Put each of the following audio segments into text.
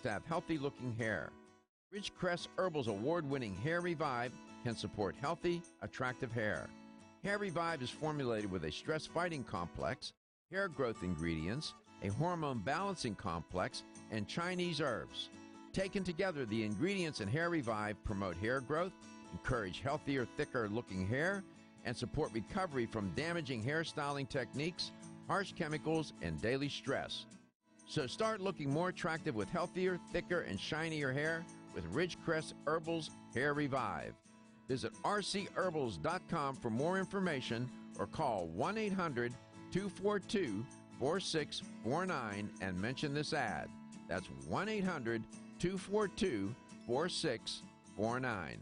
to have healthy-looking hair. Ridgecrest Herbal's award-winning Hair Revive can support healthy, attractive hair. Hair Revive is formulated with a stress-fighting complex, hair growth ingredients, a hormone balancing complex, and Chinese herbs. Taken together, the ingredients in Hair Revive promote hair growth, encourage healthier, thicker-looking hair, and support recovery from damaging hairstyling techniques, harsh chemicals, and daily stress. So start looking more attractive with healthier, thicker, and shinier hair with Ridgecrest Herbal's Hair Revive. Visit rcherbals.com for more information or call 1-800-242-4649 and mention this ad. That's 1-800-242-4649.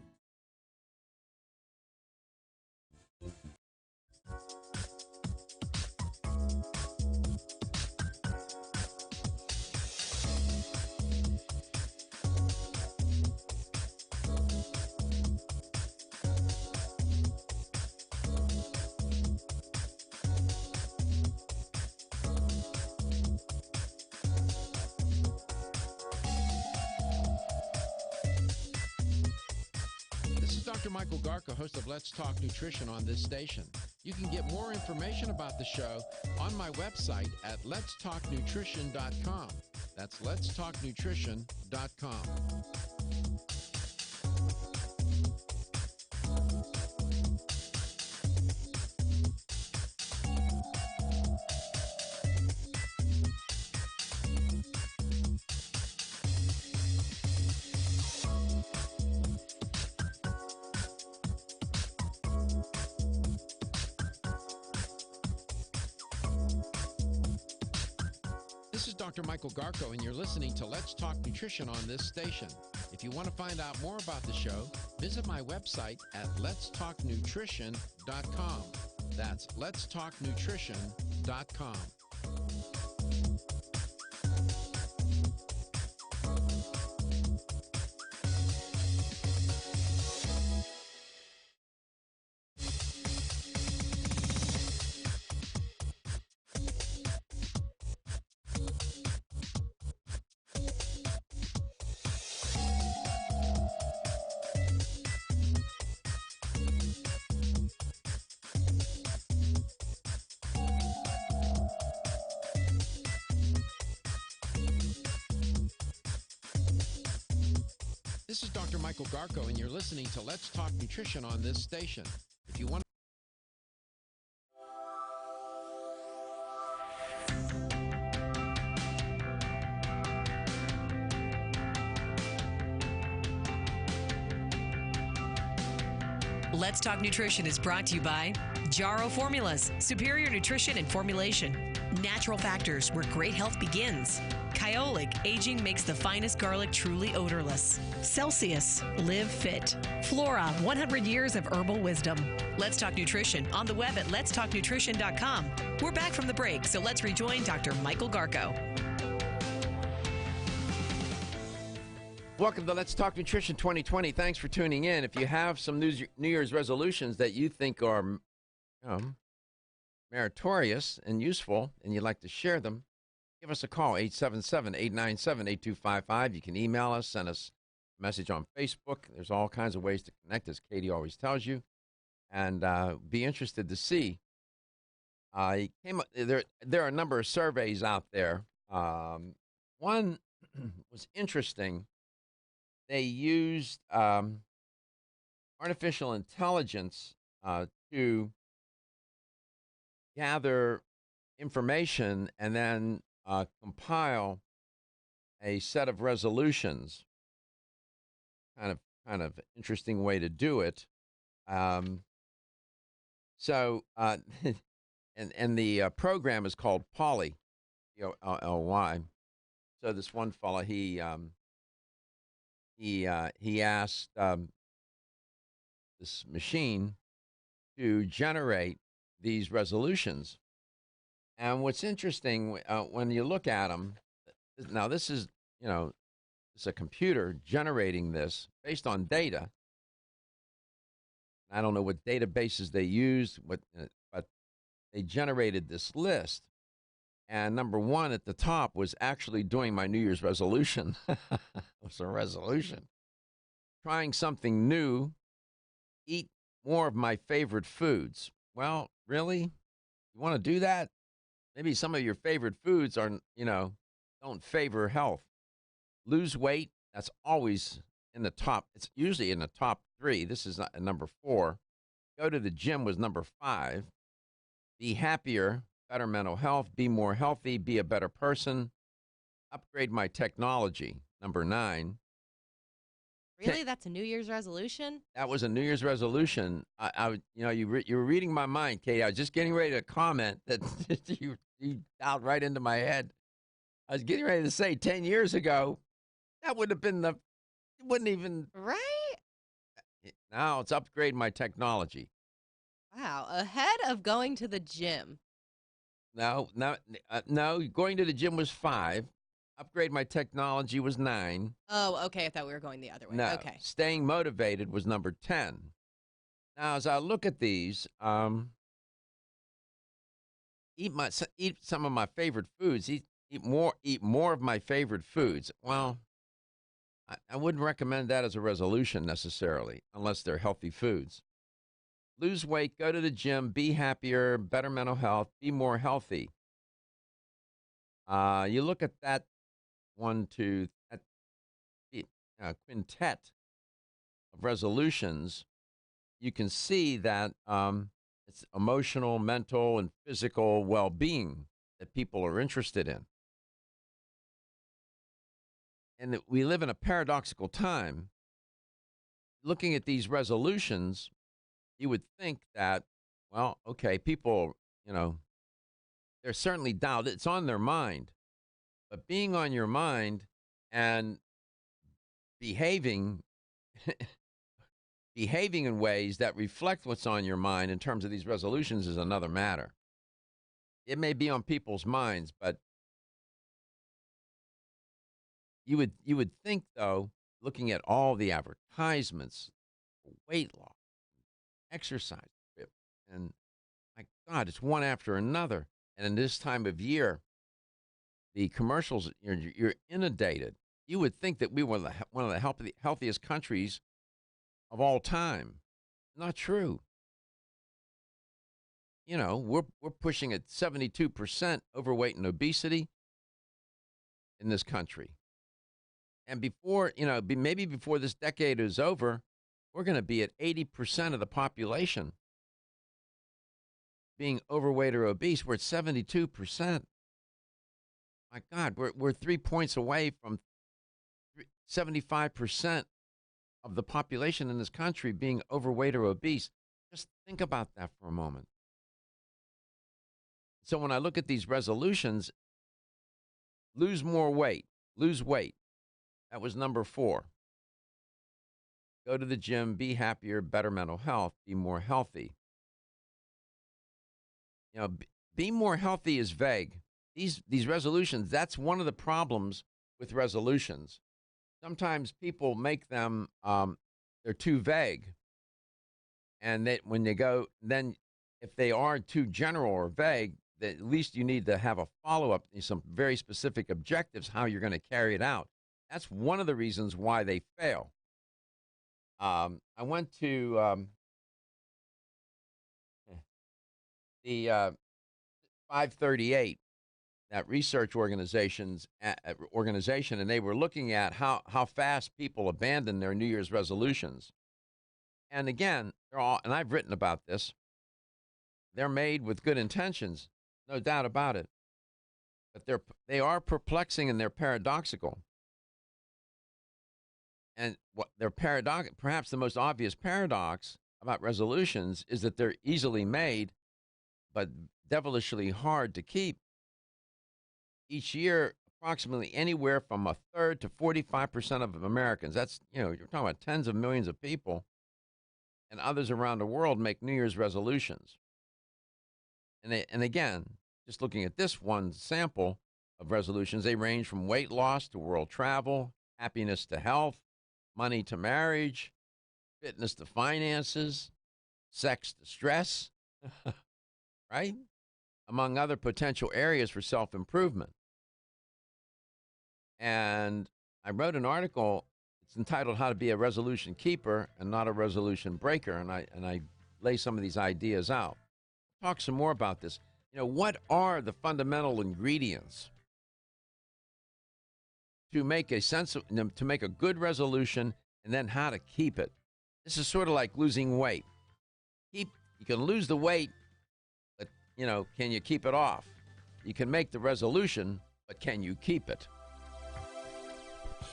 Dr. Michael Garko, host of Let's Talk Nutrition on this station. You can get more information about the show on my website at letstalknutrition.com. That's letstalknutrition.com. This is Dr. Michael Garko, and you're listening to Let's Talk Nutrition on this station. If you want to find out more about the show, visit my website at letstalknutrition.com. That's letstalknutrition.com. This is Dr. Michael Garko, and you're listening to Let's Talk Nutrition on this station. If you want Let's Talk Nutrition is brought to you by Jarrow Formulas, superior nutrition and formulation. Natural Factors, where great health begins. Kyolic, aging makes the finest garlic truly odorless. Celsius, live fit. Flora, 100 years of herbal wisdom. Let's Talk Nutrition on the web at letstalknutrition.com. We're back from the break, so let's rejoin Dr. Michael Garko. Welcome to Let's Talk Nutrition 2020. Thanks for tuning in. If you have some New Year's resolutions that you think are meritorious and useful and you'd like to share them, give us a call, 877-897-8255. You can email us, send us a message on Facebook. There's all kinds of ways to connect, as Katie always tells you, and be interested to see. There are a number of surveys out there. One was interesting. They used artificial intelligence to gather information and then compile a set of resolutions. Kind of interesting way to do it. And the program is called Polly, P-O-L-L-Y. So this one fellow, he asked this machine to generate these resolutions. And what's interesting, when you look at them, now this is, it's a computer generating this based on data. I don't know what databases they used, but they generated this list. And number one at the top was actually doing my New Year's resolution. It was a resolution. Trying something new, eat more of my favorite foods. Well, really? You want to do that? Maybe some of your favorite foods are, don't favor health. Lose weight, that's always in the top. It's usually in the top three. This is not number four. Go to the gym was number five. Be happier, better mental health, be more healthy, be a better person, upgrade my technology, number nine. Really? That's a New Year's resolution? That was a New Year's resolution. You were reading my mind, Kate. I was just getting ready to comment that you dialed right into my head. I was getting ready to say 10 years ago, that would have been it wouldn't even. Right? Now it's upgrade my technology. Wow. Ahead of going to the gym. No, going to the gym was 5. Upgrade my technology was 9. Oh, okay. I thought we were going the other way. No, Okay. staying motivated was number 10. Now, as I look at these, eat some of my favorite foods. Eat more of my favorite foods. Well, I wouldn't recommend that as a resolution necessarily, unless they're healthy foods. Lose weight, go to the gym, be happier, better mental health, be more healthy. You look at that quintet of resolutions, you can see that it's emotional, mental, and physical well-being that people are interested in. And that we live in a paradoxical time. Looking at these resolutions, you would think that, well, okay, people, they're certainly dialed. It's on their mind. But being on your mind and behaving in ways that reflect what's on your mind in terms of these resolutions is another matter. It may be on people's minds, but you would think, though, looking at all the advertisements, weight loss, exercise, and my God, it's one after another. And in this time of year, the commercials, you're inundated. You would think that we were one of the healthiest countries of all time. Not true. We're pushing at 72% overweight and obesity in this country. And before, maybe before this decade is over, we're going to be at 80% of the population being overweight or obese. We're at 72%. My God, we're 3 points away from 75% of the population in this country being overweight or obese. Just think about that for a moment. So when I look at these resolutions, lose weight. That was number 4. Go to the gym, be happier, better mental health, be more healthy. Be more healthy is vague. These resolutions, that's one of the problems with resolutions. Sometimes people make them, they're too vague. And when they go, then if they are too general or vague, at least you need to have a follow-up, some very specific objectives, how you're going to carry it out. That's one of the reasons why they fail. I went to the 538, that research organization, and they were looking at how fast people abandon their New Year's resolutions. And again, and I've written about this, they're made with good intentions, no doubt about it. But they are perplexing and they're paradoxical. And perhaps the most obvious paradox about resolutions is that they're easily made, but devilishly hard to keep. Each year, approximately anywhere from a third to 45% of Americans, that's, you're talking about tens of millions of people, and others around the world make New Year's resolutions. And again, just looking at this one sample of resolutions, they range from weight loss to world travel, happiness to health, money to marriage, fitness to finances, sex to stress, right? among other potential areas for self-improvement. And I wrote an article. It's entitled "How to Be a Resolution Keeper and Not a Resolution Breaker," and I lay some of these ideas out. Talk some more about this. What are the fundamental ingredients to make to make a good resolution, and then how to keep it? This is sort of like losing weight. You can lose the weight, but can you keep it off? You can make the resolution, but can you keep it?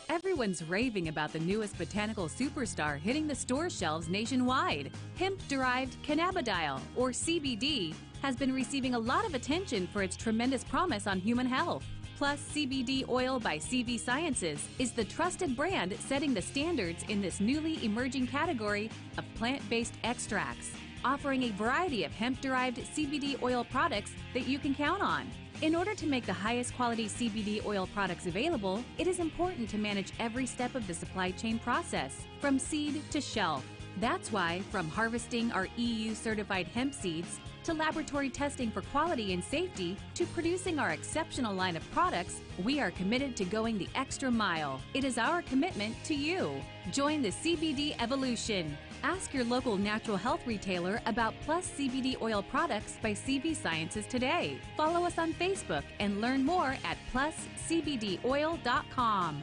Everyone's raving about the newest botanical superstar hitting the store shelves nationwide. Hemp-derived cannabidiol, or CBD, has been receiving a lot of attention for its tremendous promise on human health. Plus, CBD Oil by CV Sciences is the trusted brand setting the standards in this newly emerging category of plant-based extracts, offering a variety of hemp-derived CBD oil products that you can count on. In order to make the highest quality CBD oil products available, it is important to manage every step of the supply chain process, from seed to shelf. That's why, from harvesting our EU-certified hemp seeds, to laboratory testing for quality and safety, to producing our exceptional line of products, we are committed to going the extra mile. It is our commitment to you. Join the CBD evolution. Ask your local natural health retailer about Plus CBD oil products by CV Sciences today. Follow us on Facebook and learn more at pluscbdoil.com.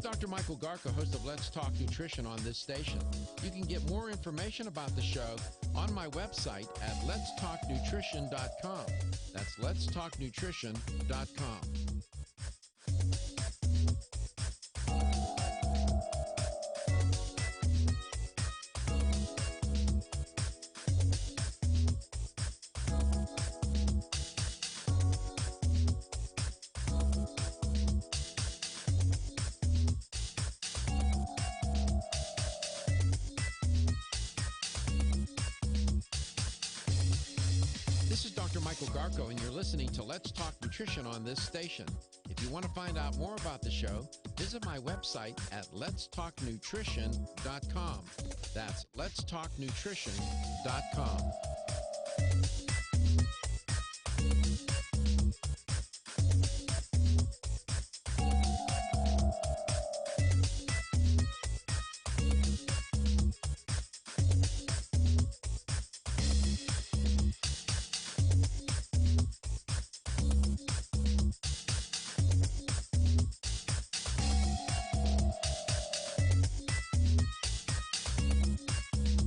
Dr. Michael Garko, host of Let's Talk Nutrition on this station. You can get more information about the show on my website at letstalknutrition.com. That's letstalknutrition.com. This is Dr. Michael Garko, and you're listening to Let's Talk Nutrition on this station. If you want to find out more about the show, visit my website at letstalknutrition.com. That's letstalknutrition.com.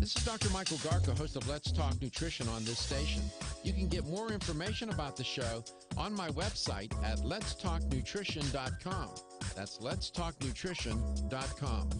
This is Dr. Michael Garko, host of Let's Talk Nutrition on this station. You can get more information about the show on my website at letstalknutrition.com. That's letstalknutrition.com.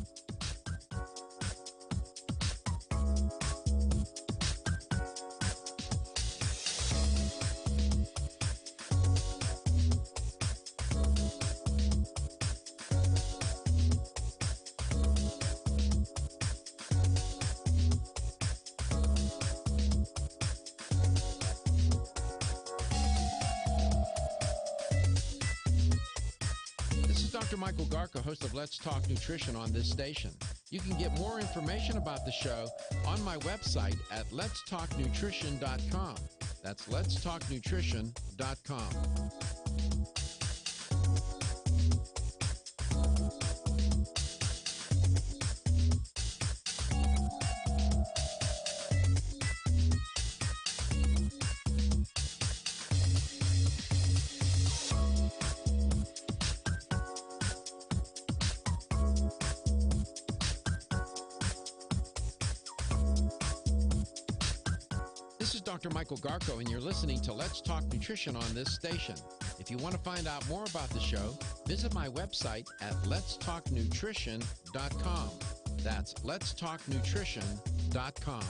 Dr. Michael Garko, host of Let's Talk Nutrition on this station. You can get more information about the show on my website at letstalknutrition.com. That's letstalknutrition.com. This is Dr. Michael Garko, and you're listening to Let's Talk Nutrition on this station. If you want to find out more about the show, visit my website at letstalknutrition.com. That's letstalknutrition.com.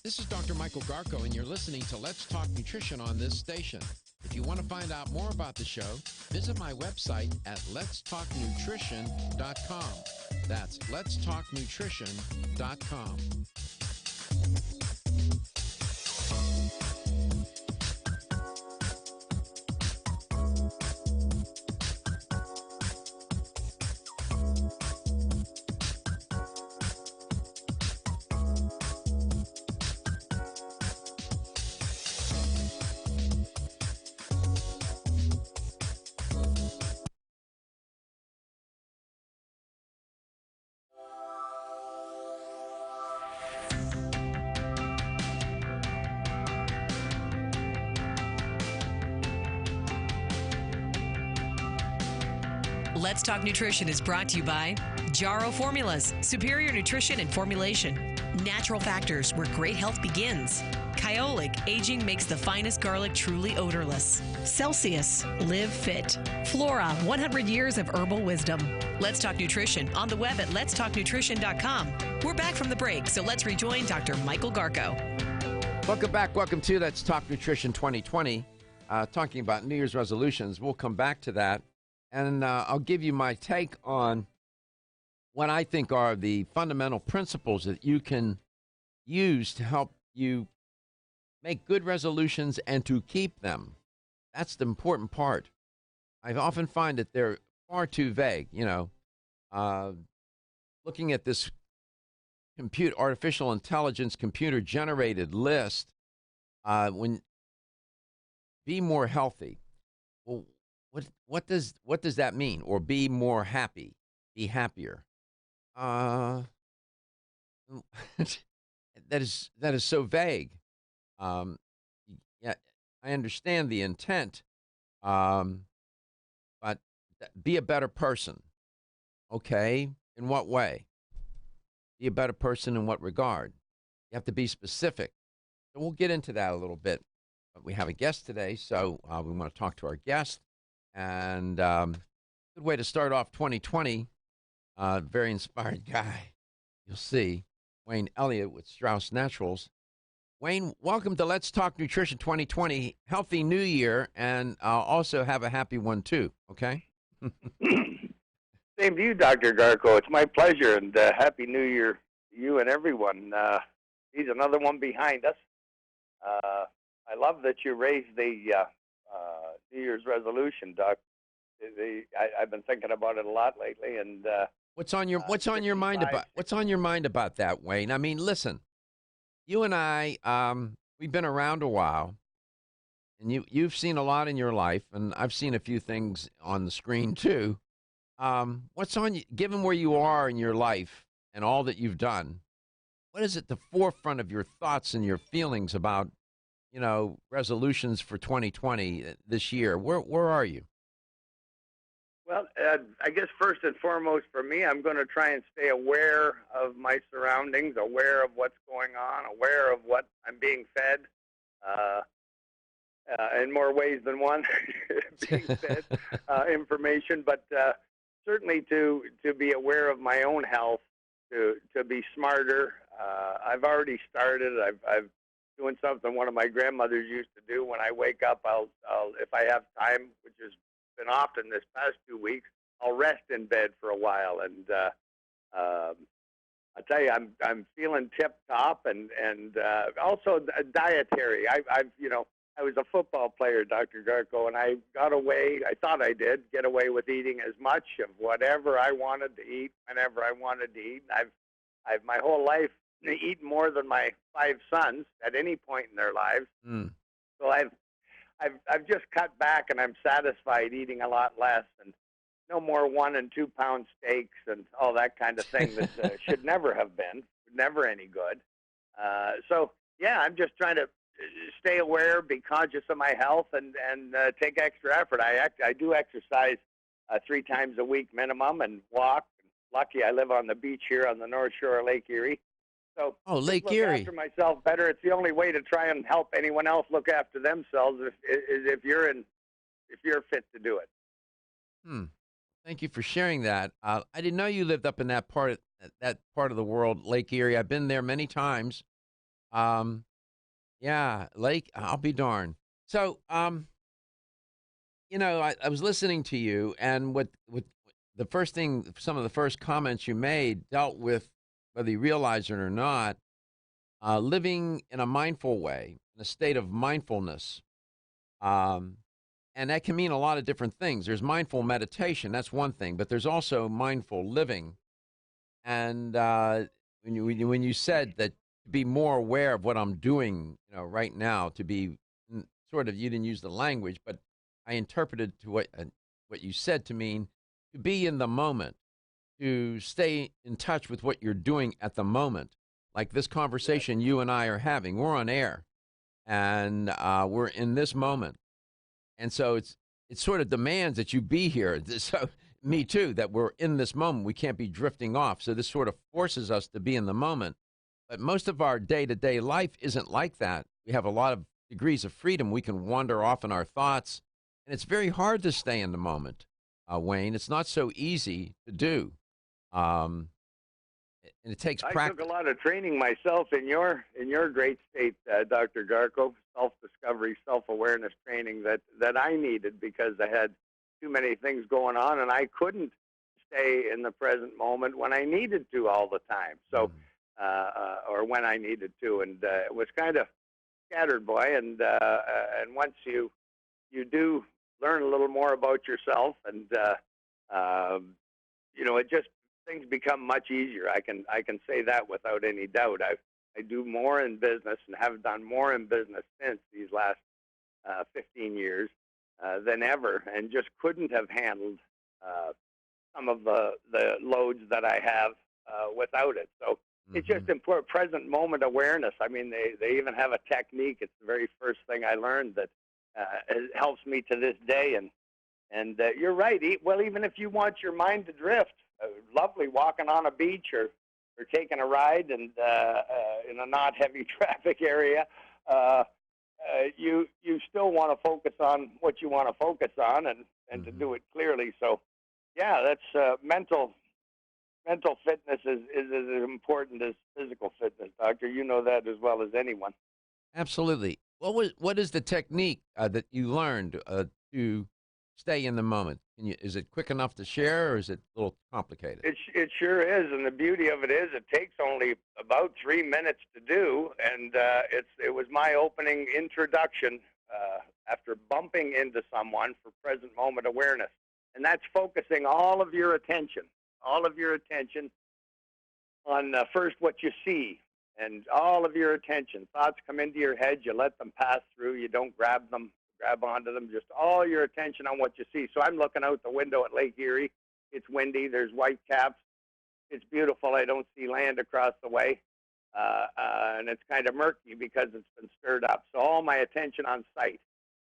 This is Dr. Michael Garko, and you're listening to Let's Talk Nutrition on this station. If you want to find out more about the show, visit my website at letstalknutrition.com. That's letstalknutrition.com. Let's Talk Nutrition is brought to you by Jarrow Formulas, superior nutrition and formulation. Natural factors where great health begins. Kyolic, aging makes the finest garlic truly odorless. Celsius, live fit. Flora, 100 years of herbal wisdom. Let's Talk Nutrition on the web at letstalknutrition.com. We're back from the break, so let's rejoin Dr. Michael Garko. Welcome back. Welcome to Let's Talk Nutrition 2020, talking about New Year's resolutions. We'll come back to that. And I'll give you my take on what I think are the fundamental principles that you can use to help you make good resolutions and to keep them. That's the important part. I often find that they're far too vague. Looking at this artificial intelligence computer-generated list, when be more healthy. Well, what does that mean? Or be more happy, be happier. That is so vague. Yeah, I understand the intent, but be a better person. Okay, in what way? Be a better person in what regard? You have to be specific. So we'll get into that a little bit. But we have a guest today, so we want to talk to our guest. And good way to start off 2020. Very inspired guy. You'll see. Wayne Elliott with Strauss Naturals. Wayne, welcome to Let's Talk Nutrition 2020. Healthy New Year, and also have a happy one, too, okay? Same to you, Dr. Garko. It's my pleasure, and Happy New Year to you and everyone. He's another one behind us. I love that you raised the New Year's resolution, Doc. I've been thinking about it a lot lately, and what's on your mind about that, Wayne? I mean, listen, you and I, we've been around a while, and you've seen a lot in your life, and I've seen a few things on the screen too. What's on you, given where you are in your life and all that you've done? What is at the forefront of your thoughts and your feelings about, resolutions for 2020 this year? Where are you? Well, I guess first and foremost for me, I'm going to try and stay aware of my surroundings, aware of what's going on, aware of what I'm being fed, in more ways than one, being fed information, but certainly to be aware of my own health, to be smarter. I've already started. I've doing something one of my grandmothers used to do. When I wake up, I'll if I have time, which has been often this past 2 weeks, I'll rest in bed for a while. And I tell you, I'm feeling tip top, and also dietary. I was a football player, Dr. Garko, and I got away. I thought I did get away with eating as much of whatever I wanted to eat whenever I wanted to eat. I've my whole life eaten more than my 5 sons at any point in their lives. So I've just cut back, and I'm satisfied eating a lot less, and no more 1 and 2 pound steaks and all that kind of thing that should never have been, never any good. So yeah, I'm just trying to stay aware, be conscious of my health, and take extra effort. I do exercise 3 times a week minimum, and walk. Lucky I live on the beach here on the North Shore of Lake Erie. So Lake look Erie. After myself better. It's the only way to try and help anyone else look after themselves if you're fit to do it. Thank you for sharing that. I didn't know you lived up in that part of the world, Lake Erie. I've been there many times. Yeah, Lake, I'll be darned. So, I was listening to you, and what the first thing, some of the first comments you made dealt with, whether you realize it or not, living in a mindful way, in a state of mindfulness. Um, and that can mean a lot of different things. There's mindful meditation, that's one thing, but there's also mindful living. And when you said that to be more aware of what I'm doing, right now, to be sort of, you didn't use the language, but I interpreted to what you said to mean to be in the moment, to stay in touch with what you're doing at the moment. Like this conversation you and I are having, we're on air, and we're in this moment, and so it sort of demands that you be here. So me too, that we're in this moment. We can't be drifting off. So this sort of forces us to be in the moment. But most of our day-to-day life isn't like that. We have a lot of degrees of freedom. We can wander off in our thoughts, and it's very hard to stay in the moment, Wayne. It's not so easy to do. And it takes I took a lot of training myself in your great state, Dr. Garko, self-discovery, self-awareness training that I needed because I had too many things going on, and I couldn't stay in the present moment when I needed to all the time. So, or when I needed to, and it was kind of scattered, boy. And once you do learn a little more about yourself, and it just things become much easier. I can say that without any doubt. I do more in business and have done more in business since these last 15 years than ever, and just couldn't have handled some of the loads that I have without it. So it's just important present moment awareness. I mean, they even have a technique. It's the very first thing I learned that it helps me to this day. And you're right. Well, even if you want your mind to drift, lovely walking on a beach or taking a ride and in a not heavy traffic area, you still want to focus on what you want to focus on and to do it clearly. So, yeah, that's mental fitness is as important as physical fitness, Doctor. You know that as well as anyone. Absolutely. What is the technique that you learned to stay in the moment? Is it quick enough to share, or is it a little complicated? It sure is, and the beauty of it is it takes only about 3 minutes to do, and it was my opening introduction after bumping into someone for present moment awareness, and that's focusing all of your attention on first what you see, and all of your attention. Thoughts come into your head, you let them pass through, you don't grab onto them, just all your attention on what you see. So I'm looking out the window at Lake Erie. It's windy, there's white caps, it's beautiful. I don't see land across the way, and it's kind of murky because it's been stirred up. So all my attention on sight.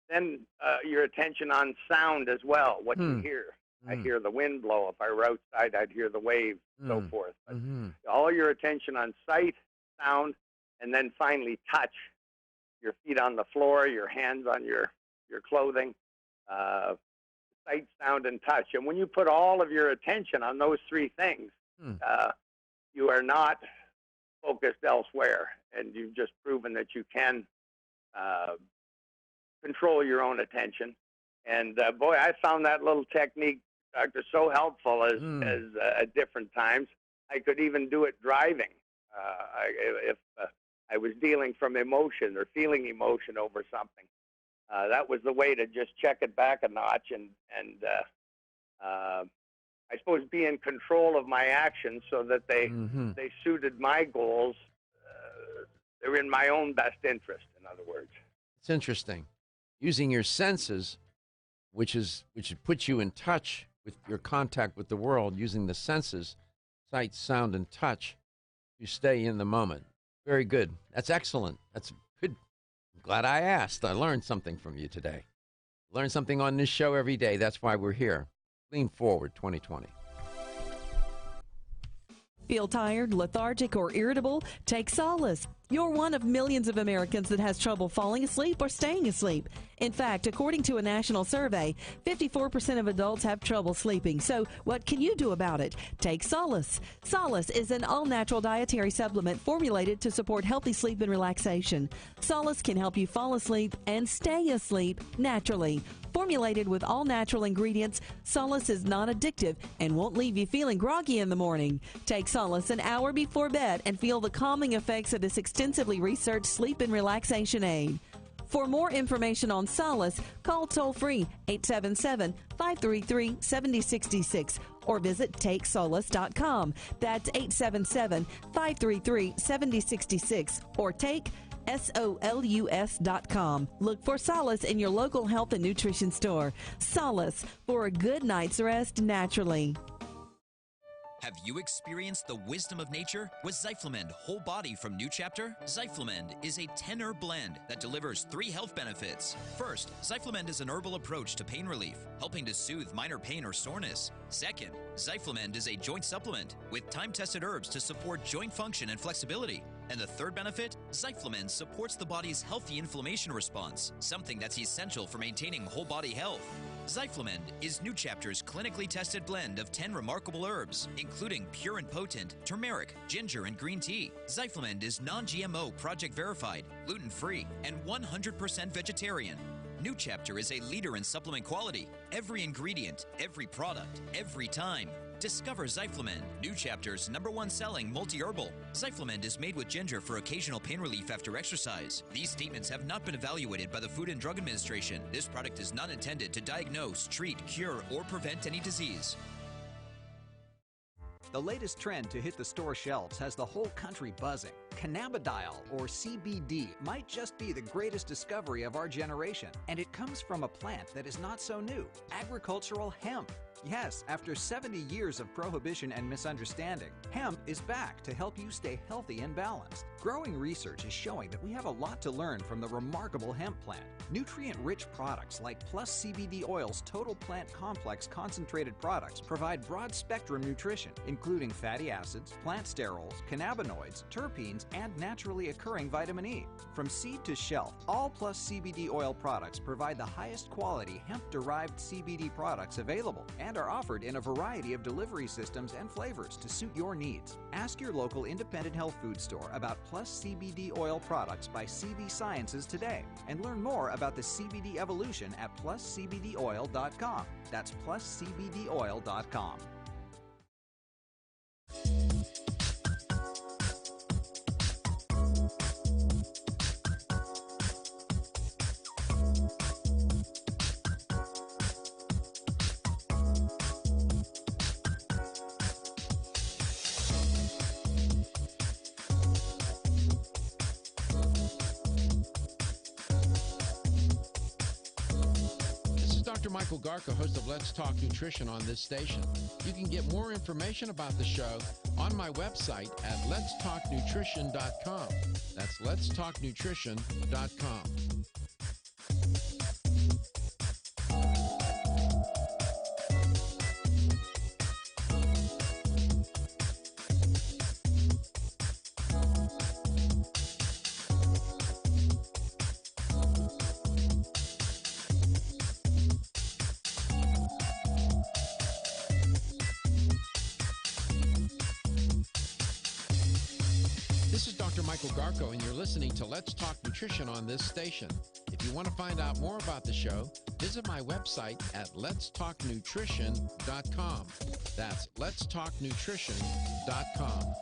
Then your attention on sound as well, what you hear. I hear the wind blow. If I were outside, I'd hear the waves, so forth. But all your attention on sight, sound, and then finally touch. Your feet on the floor, your hands on your clothing, sight, sound, and touch. And when you put all of your attention on those three things, you are not focused elsewhere. And you've just proven that you can control your own attention. And boy, I found that little technique, Doctor, so helpful as at different times. I could even do it driving. If I was dealing from emotion or feeling emotion over something, that was the way to just check it back a notch and I suppose be in control of my actions so that they suited my goals. They're in my own best interest, in other words. It's interesting. Using your senses, which puts you in touch with your contact with the world, using the senses, sight, sound, and touch, to stay in the moment. Very good. That's excellent. That's good. I'm glad I asked. I learned something from you today. Learn something on this show every day. That's why we're here. Lean Forward 2020. Feel tired, lethargic, or irritable? Take Solace. You're one of millions of Americans that has trouble falling asleep or staying asleep. In fact, according to a national survey, 54% of adults have trouble sleeping. So what can you do about it? Take Solace. Solace is an all-natural dietary supplement formulated to support healthy sleep and relaxation. Solace can help you fall asleep and stay asleep naturally. Formulated with all-natural ingredients, Solace is non-addictive and won't leave you feeling groggy in the morning. Take Solace an hour before bed and feel the calming effects of this extensively researched sleep and relaxation aid. For more information on Solace, call toll-free 877-533-7066 or visit TakeSolace.com. That's 877-533-7066 or take SOLUS.com. Look for Solace in your local health and nutrition store. Solace for a good night's rest naturally. Have you experienced the wisdom of nature with Zyflamend Whole Body from New Chapter? Zyflamend is a 10-herb blend that delivers 3 health benefits. First, Zyflamend is an herbal approach to pain relief, helping to soothe minor pain or soreness. Second, Zyflamend is a joint supplement with time-tested herbs to support joint function and flexibility. And the third benefit, Zyflamend supports the body's healthy inflammation response, something that's essential for maintaining whole body health. Zyflamend is New Chapter's clinically tested blend of 10 remarkable herbs, including pure and potent turmeric, ginger, and green tea. Zyflamend is non-GMO, project verified, gluten-free, and 100% vegetarian. New Chapter is a leader in supplement quality. Every ingredient, every product, every time. Discover Zyflamend, New Chapter's #1 selling multi-herbal. Zyflamend is made with ginger for occasional pain relief after exercise. These statements have not been evaluated by the Food and Drug Administration. This product is not intended to diagnose, treat, cure, or prevent any disease. The latest trend to hit the store shelves has the whole country buzzing. Cannabidiol, or CBD, might just be the greatest discovery of our generation. And it comes from a plant that is not so new, agricultural hemp. Yes, after 70 years of prohibition and misunderstanding, hemp is back to help you stay healthy and balanced. Growing research is showing that we have a lot to learn from the remarkable hemp plant. Nutrient-rich products like Plus CBD Oil's Total Plant Complex concentrated products provide broad-spectrum nutrition, including fatty acids, plant sterols, cannabinoids, terpenes, and naturally occurring vitamin E. From seed to shelf, all Plus CBD Oil products provide the highest quality hemp-derived CBD products available and are offered in a variety of delivery systems and flavors to suit your needs. Ask your local independent health food store about Plus CBD Oil products by CV Sciences today and learn more about the CBD evolution at pluscbdoil.com. That's pluscbdoil.com. Dr. Michael Garko, host of Let's Talk Nutrition on this station. You can get more information about the show on my website at letstalknutrition.com. That's letstalknutrition.com. This is Dr. Michael Garko, and you're listening to Let's Talk Nutrition on this station. If you want to find out more about the show, visit my website at letstalknutrition.com. That's letstalknutrition.com.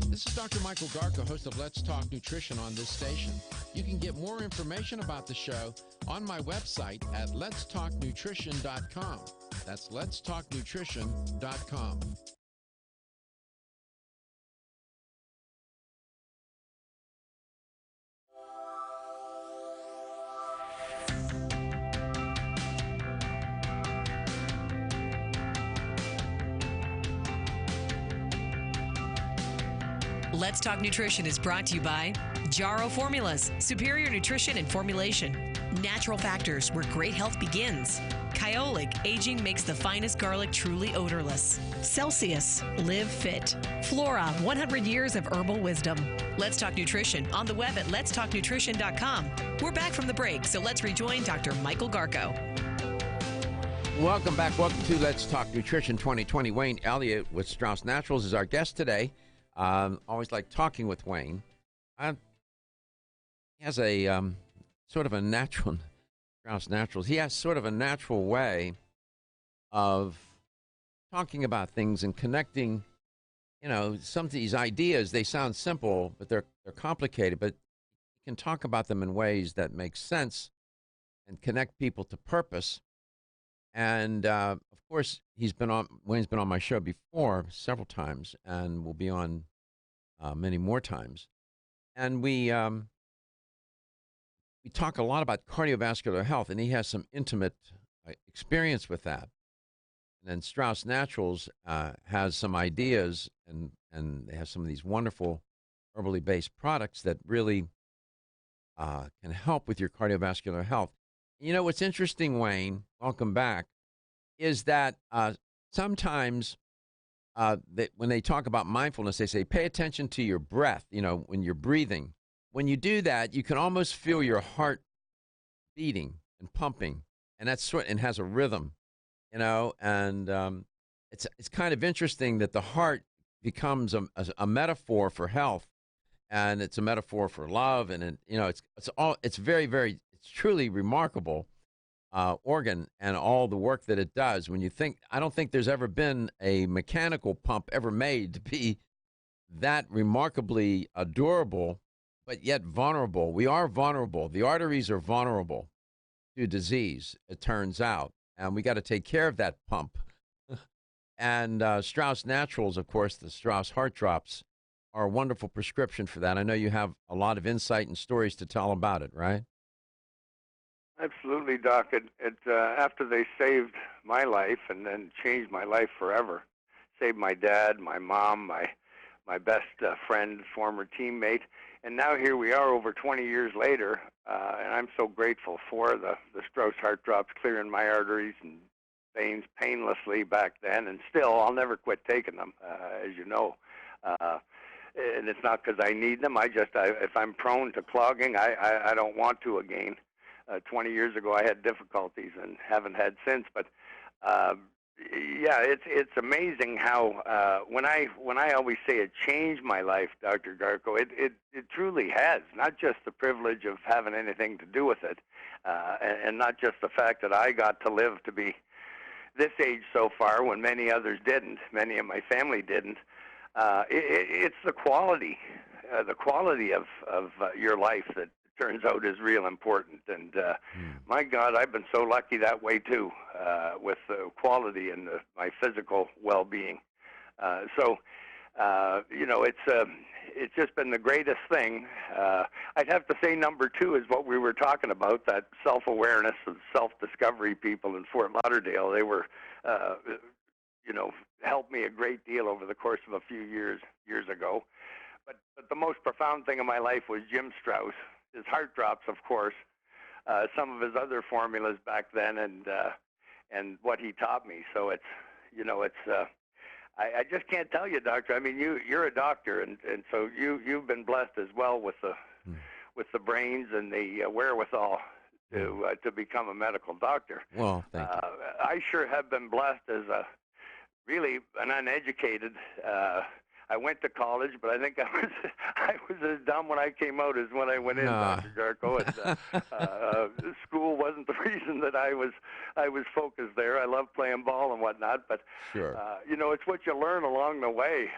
This is Dr. Michael Garko, host of Let's Talk Nutrition on this station. You can get more information about the show on my website at letstalknutrition.com. That's letstalknutrition.com. Let's Talk Nutrition is brought to you by Jarrow Formulas, superior nutrition and formulation. Natural Factors, where great health begins. Kyolic, aging makes the finest garlic truly odorless. Celsius, live fit. Flora, 100 years of herbal wisdom. Let's Talk Nutrition on the web at letstalknutrition.com. We're back from the break, so let's rejoin Dr. Michael Garko. Welcome back. Welcome to Let's Talk Nutrition 2020. Wayne Elliott with Strauss Naturals is our guest today. Always like talking with Wayne. He has a sort of a natural, Strauss Naturals, he has sort of a natural way of talking about things and connecting, some of these ideas. They sound simple, but they're complicated, but you can talk about them in ways that make sense and connect people to purpose. And, of course, Wayne's been on my show before several times and will be on many more times. And we talk a lot about cardiovascular health, and he has some intimate experience with that. And then Strauss Naturals has some ideas, and they have some of these wonderful herbally based products that really can help with your cardiovascular health. What's interesting, Wayne, welcome back, is that sometimes when they talk about mindfulness, they say, pay attention to your breath, when you're breathing. When you do that, you can almost feel your heart beating and pumping, and and has a rhythm, and it's kind of interesting that the heart becomes a metaphor for health, and it's a metaphor for love, and it's very, very, it's truly remarkable organ and all the work that it does. When you think, I don't think there's ever been a mechanical pump ever made to be that remarkably adorable, but yet vulnerable. We are vulnerable. The arteries are vulnerable to disease, it turns out, and we got to take care of that pump. And Strauss Naturals, of course, the Strauss Heart Drops, are a wonderful prescription for that. I know you have a lot of insight and stories to tell about it, right? Absolutely, Doc. After they saved my life and then changed my life forever, saved my dad, my mom, my best friend, former teammate, and now here we are over 20 years later, and I'm so grateful for the Strauss Heart Drops clearing my arteries and veins painlessly back then, and still I'll never quit taking them, as you know. And it's not because I need them. If I'm prone to clogging, I don't want to again. 20 years ago, I had difficulties and haven't had since. But yeah, it's amazing how when I always say it changed my life, Dr. Garko, it truly has. Not just the privilege of having anything to do with it, and not just the fact that I got to live to be this age so far when many others didn't. Many of my family didn't. It's the quality of your life that turns out is real important. And my God, I've been so lucky that way too, with the quality and my physical well-being. It's just been the greatest thing. I'd have to say number two is what we were talking about, that self-awareness and self-discovery people in Fort Lauderdale. They were, helped me a great deal over the course of a few years ago. But the most profound thing in my life was Jim Strauss. His Heart Drops, of course, some of his other formulas back then, and what he taught me. So I just can't tell you, doctor. I mean, you're a doctor, and so you've been blessed as well with the brains and the wherewithal to become a medical doctor. Well, thank you. I sure have been blessed as really an uneducated. I went to college, but I think I was as dumb when I came out as when I went in, Dr. Garko. And school wasn't the reason that I was focused there. I love playing ball and whatnot, but sure. It's what you learn along the way.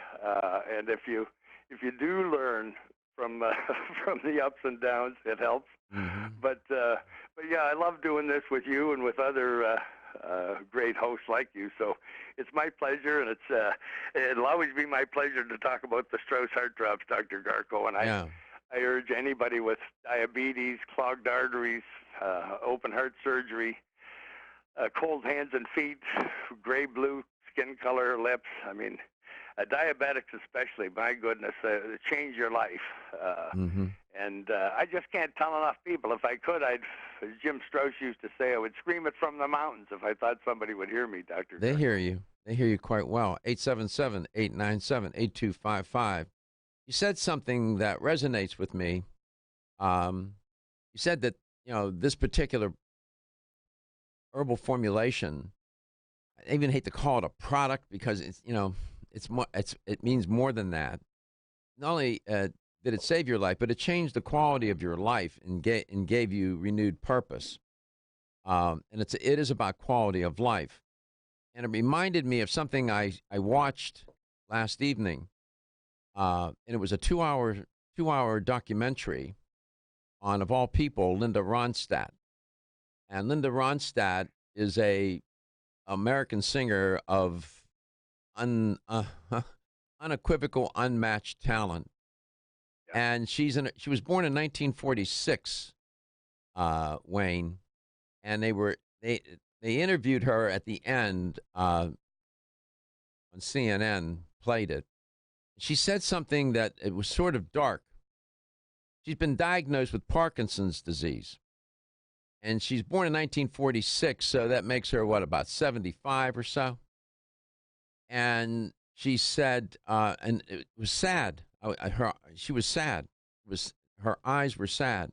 And if you do learn from the ups and downs, it helps. Mm-hmm. But yeah, I love doing this with you and with other great hosts like you. So it's my pleasure, and it'll always be my pleasure to talk about the Strauss Heart Drops, Dr. Garko. And I urge anybody with diabetes, clogged arteries, open heart surgery, cold hands and feet, gray-blue skin color, lips. I mean, diabetics especially, my goodness, change your life. And I just can't tell enough people. If I could, as Jim Strauss used to say, I would scream it from the mountains if I thought somebody would hear me, Dr. They hear you. They hear you quite well. 877-897-8255. You said something that resonates with me. You said that, this particular herbal formulation, I even hate to call it a product because it's, it means more than that. Not only did it save your life, but it changed the quality of your life and gave you renewed purpose. And it is about quality of life. And it reminded me of something I watched last evening. And it was a two-hour documentary on, of all people, Linda Ronstadt. And Linda Ronstadt is a American singer of unequivocal, unmatched talent. Yeah. And she was born in 1946, Wayne, and they interviewed her at the end on CNN, played it. She said something that it was sort of dark. She's been diagnosed with Parkinson's disease. And she's born in 1946, so that makes her, about 75 or so? And she said, and it was sad. She was sad. Her eyes were sad.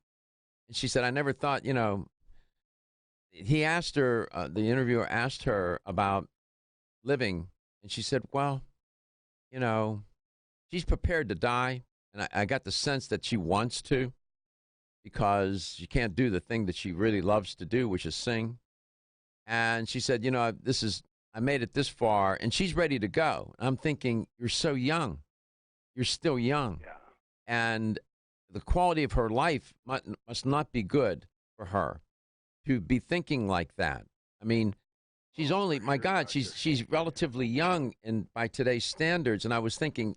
And she said, I never thought, he asked her, the interviewer asked her about living. And she said, well, she's prepared to die. And I got the sense that she wants to, because she can't do the thing that she really loves to do, which is sing. And she said, I made it this far, and she's ready to go. I'm thinking, you're so young. You're still young. Yeah. And the quality of her life must not be good for her to be thinking like that. I mean, she's only, my God, she's relatively young by today's standards. And I was thinking,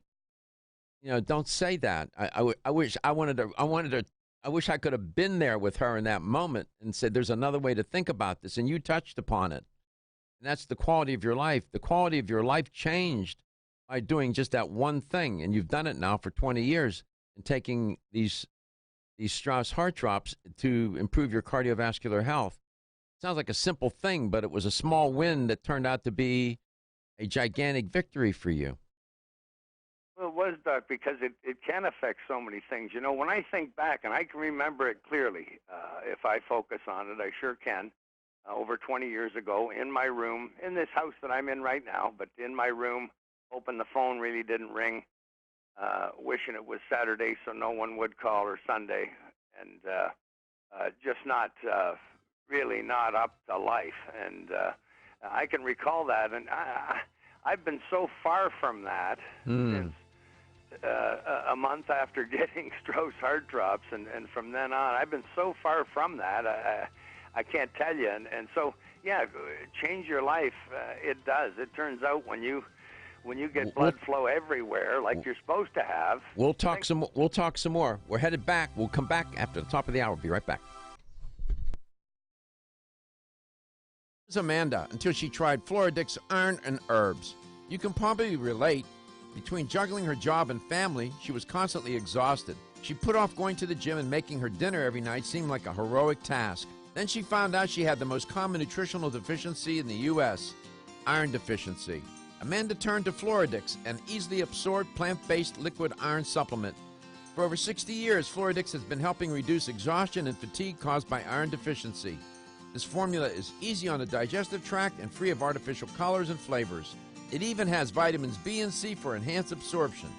don't say that. I wish I wish I could have been there with her in that moment and said, there's another way to think about this. And you touched upon it. And that's the quality of your life. The quality of your life changed by doing just that one thing. And you've done it now for 20 years and taking these Strauss heart drops to improve your cardiovascular health. Sounds like a simple thing, but it was a small win that turned out to be a gigantic victory for you. Well, it was, Doc, because it can affect so many things. When I think back, and I can remember it clearly, if I focus on it, I sure can, over 20 years ago, in my room, in this house that I'm in right now, but in my room, hoping the phone really didn't ring, wishing it was Saturday so no one would call, or Sunday, and just not really not up to life. And I can recall that, and I've been so far from that since a month after getting Strauss heart drops, and from then on, I've been so far from that, I can't tell you. And so, yeah, change your life. It does. It turns out when you get blood flow everywhere, like you're supposed to have. We'll talk some more. We're headed back. We'll come back after the top of the hour. Be right back. This is Amanda until she tried Floradix Iron and Herbs. You can probably relate. Between juggling her job and family, she was constantly exhausted. She put off going to the gym, and making her dinner every night seemed like a heroic task. Then she found out she had the most common nutritional deficiency in the U.S., iron deficiency. Amanda turned to Floradix, an easily absorbed plant-based liquid iron supplement. For over 60 years, Floradix has been helping reduce exhaustion and fatigue caused by iron deficiency. This formula is easy on the digestive tract and free of artificial colors and flavors. It even has vitamins B and C for enhanced absorption.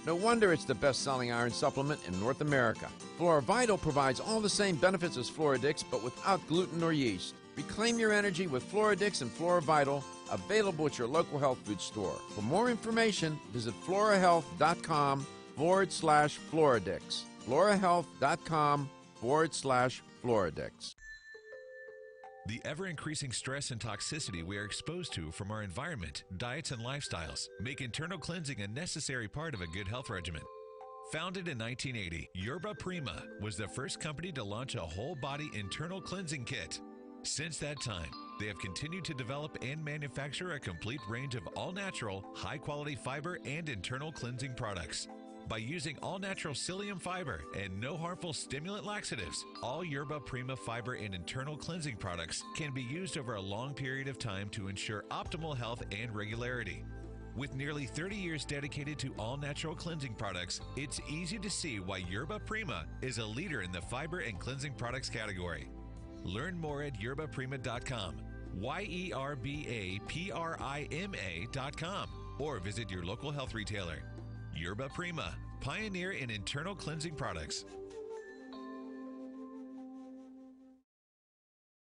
No wonder it's the best-selling iron supplement in North America. FloraVital provides all the same benefits as Floradix, but without gluten or yeast. Reclaim your energy with Floradix and FloraVital, available at your local health food store. For more information, visit florahealth.com/Floradix. florahealth.com/Floradix. The ever-increasing stress and toxicity we are exposed to from our environment, diets, and lifestyles make internal cleansing a necessary part of a good health regimen. Founded in 1980, Yerba Prima was the first company to launch a whole-body internal cleansing kit. Since that time, They have continued to develop and manufacture a complete range of all-natural, high-quality fiber and internal cleansing products. By using all-natural psyllium fiber and no harmful stimulant laxatives, all Yerba Prima fiber and internal cleansing products can be used over a long period of time to ensure optimal health and regularity. With nearly 30 years dedicated to all-natural cleansing products, it's easy to see why Yerba Prima is a leader in the fiber and cleansing products category. Learn more at yerbaprima.com, YERBAPRIMA.com, or visit your local health retailer. Yerba Prima, pioneer in internal cleansing products.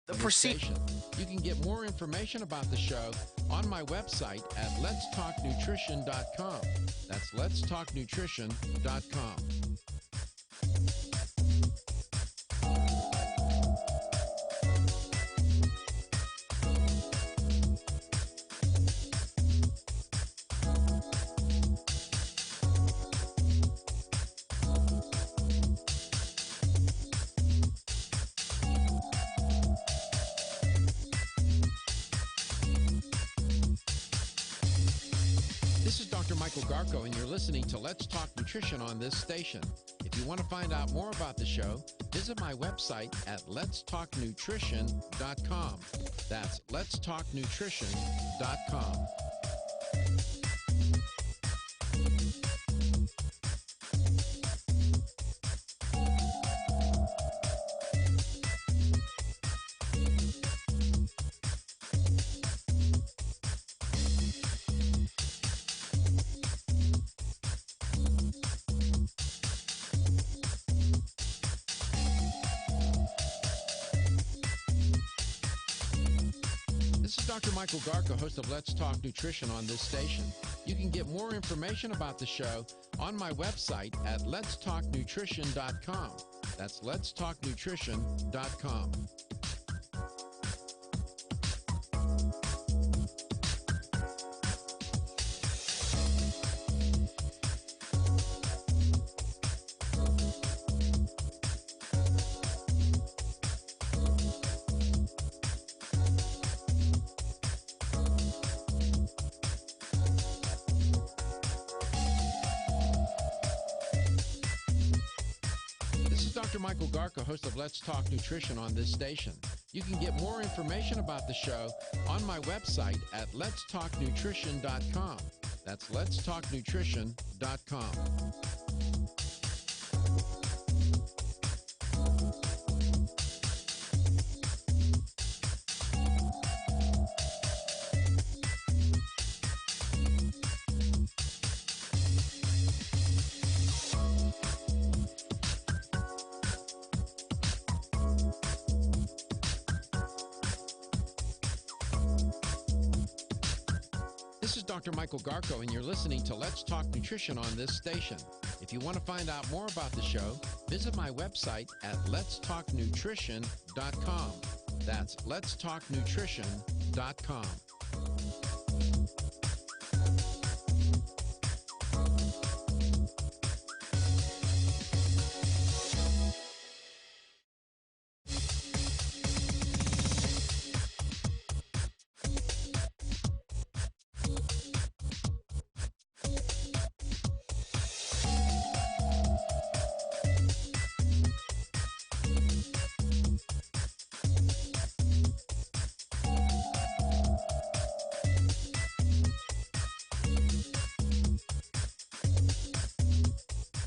You can get more information about the show on my website at letstalknutrition.com. That's letstalknutrition.com. This is Dr. Michael Garko, and you're listening to Let's Talk Nutrition on this station. If you want to find out more about the show, visit my website at letstalknutrition.com. That's letstalknutrition.com. This is Dr. Michael Garko, host of Let's Talk Nutrition on this station. You can get more information about the show on my website at letstalknutrition.com. That's letstalknutrition.com. Dr. Michael Garko, host of Let's Talk Nutrition on this station. You can get more information about the show on my website at letstalknutrition.com. That's letstalknutrition.com. This is Dr. Michael Garko, and you're listening to Let's Talk Nutrition on this station. If you want to find out more about the show, visit my website at letstalknutrition.com. That's letstalknutrition.com.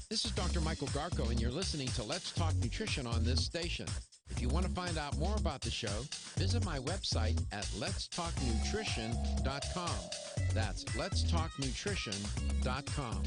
This is Dr. Michael Garko, and you're listening to Let's Talk Nutrition on this station. If you want to find out more about the show, visit my website at letstalknutrition.com. That's letstalknutrition.com.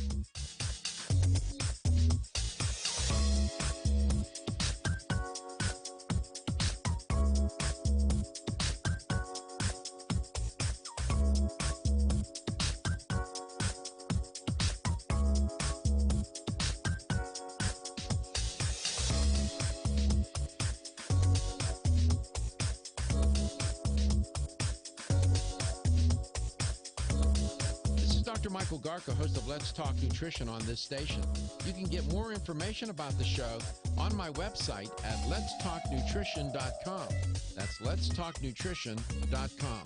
Dr. Michael Garko, host of Let's Talk Nutrition on this station. You can get more information about the show on my website at letstalknutrition.com. That's letstalknutrition.com.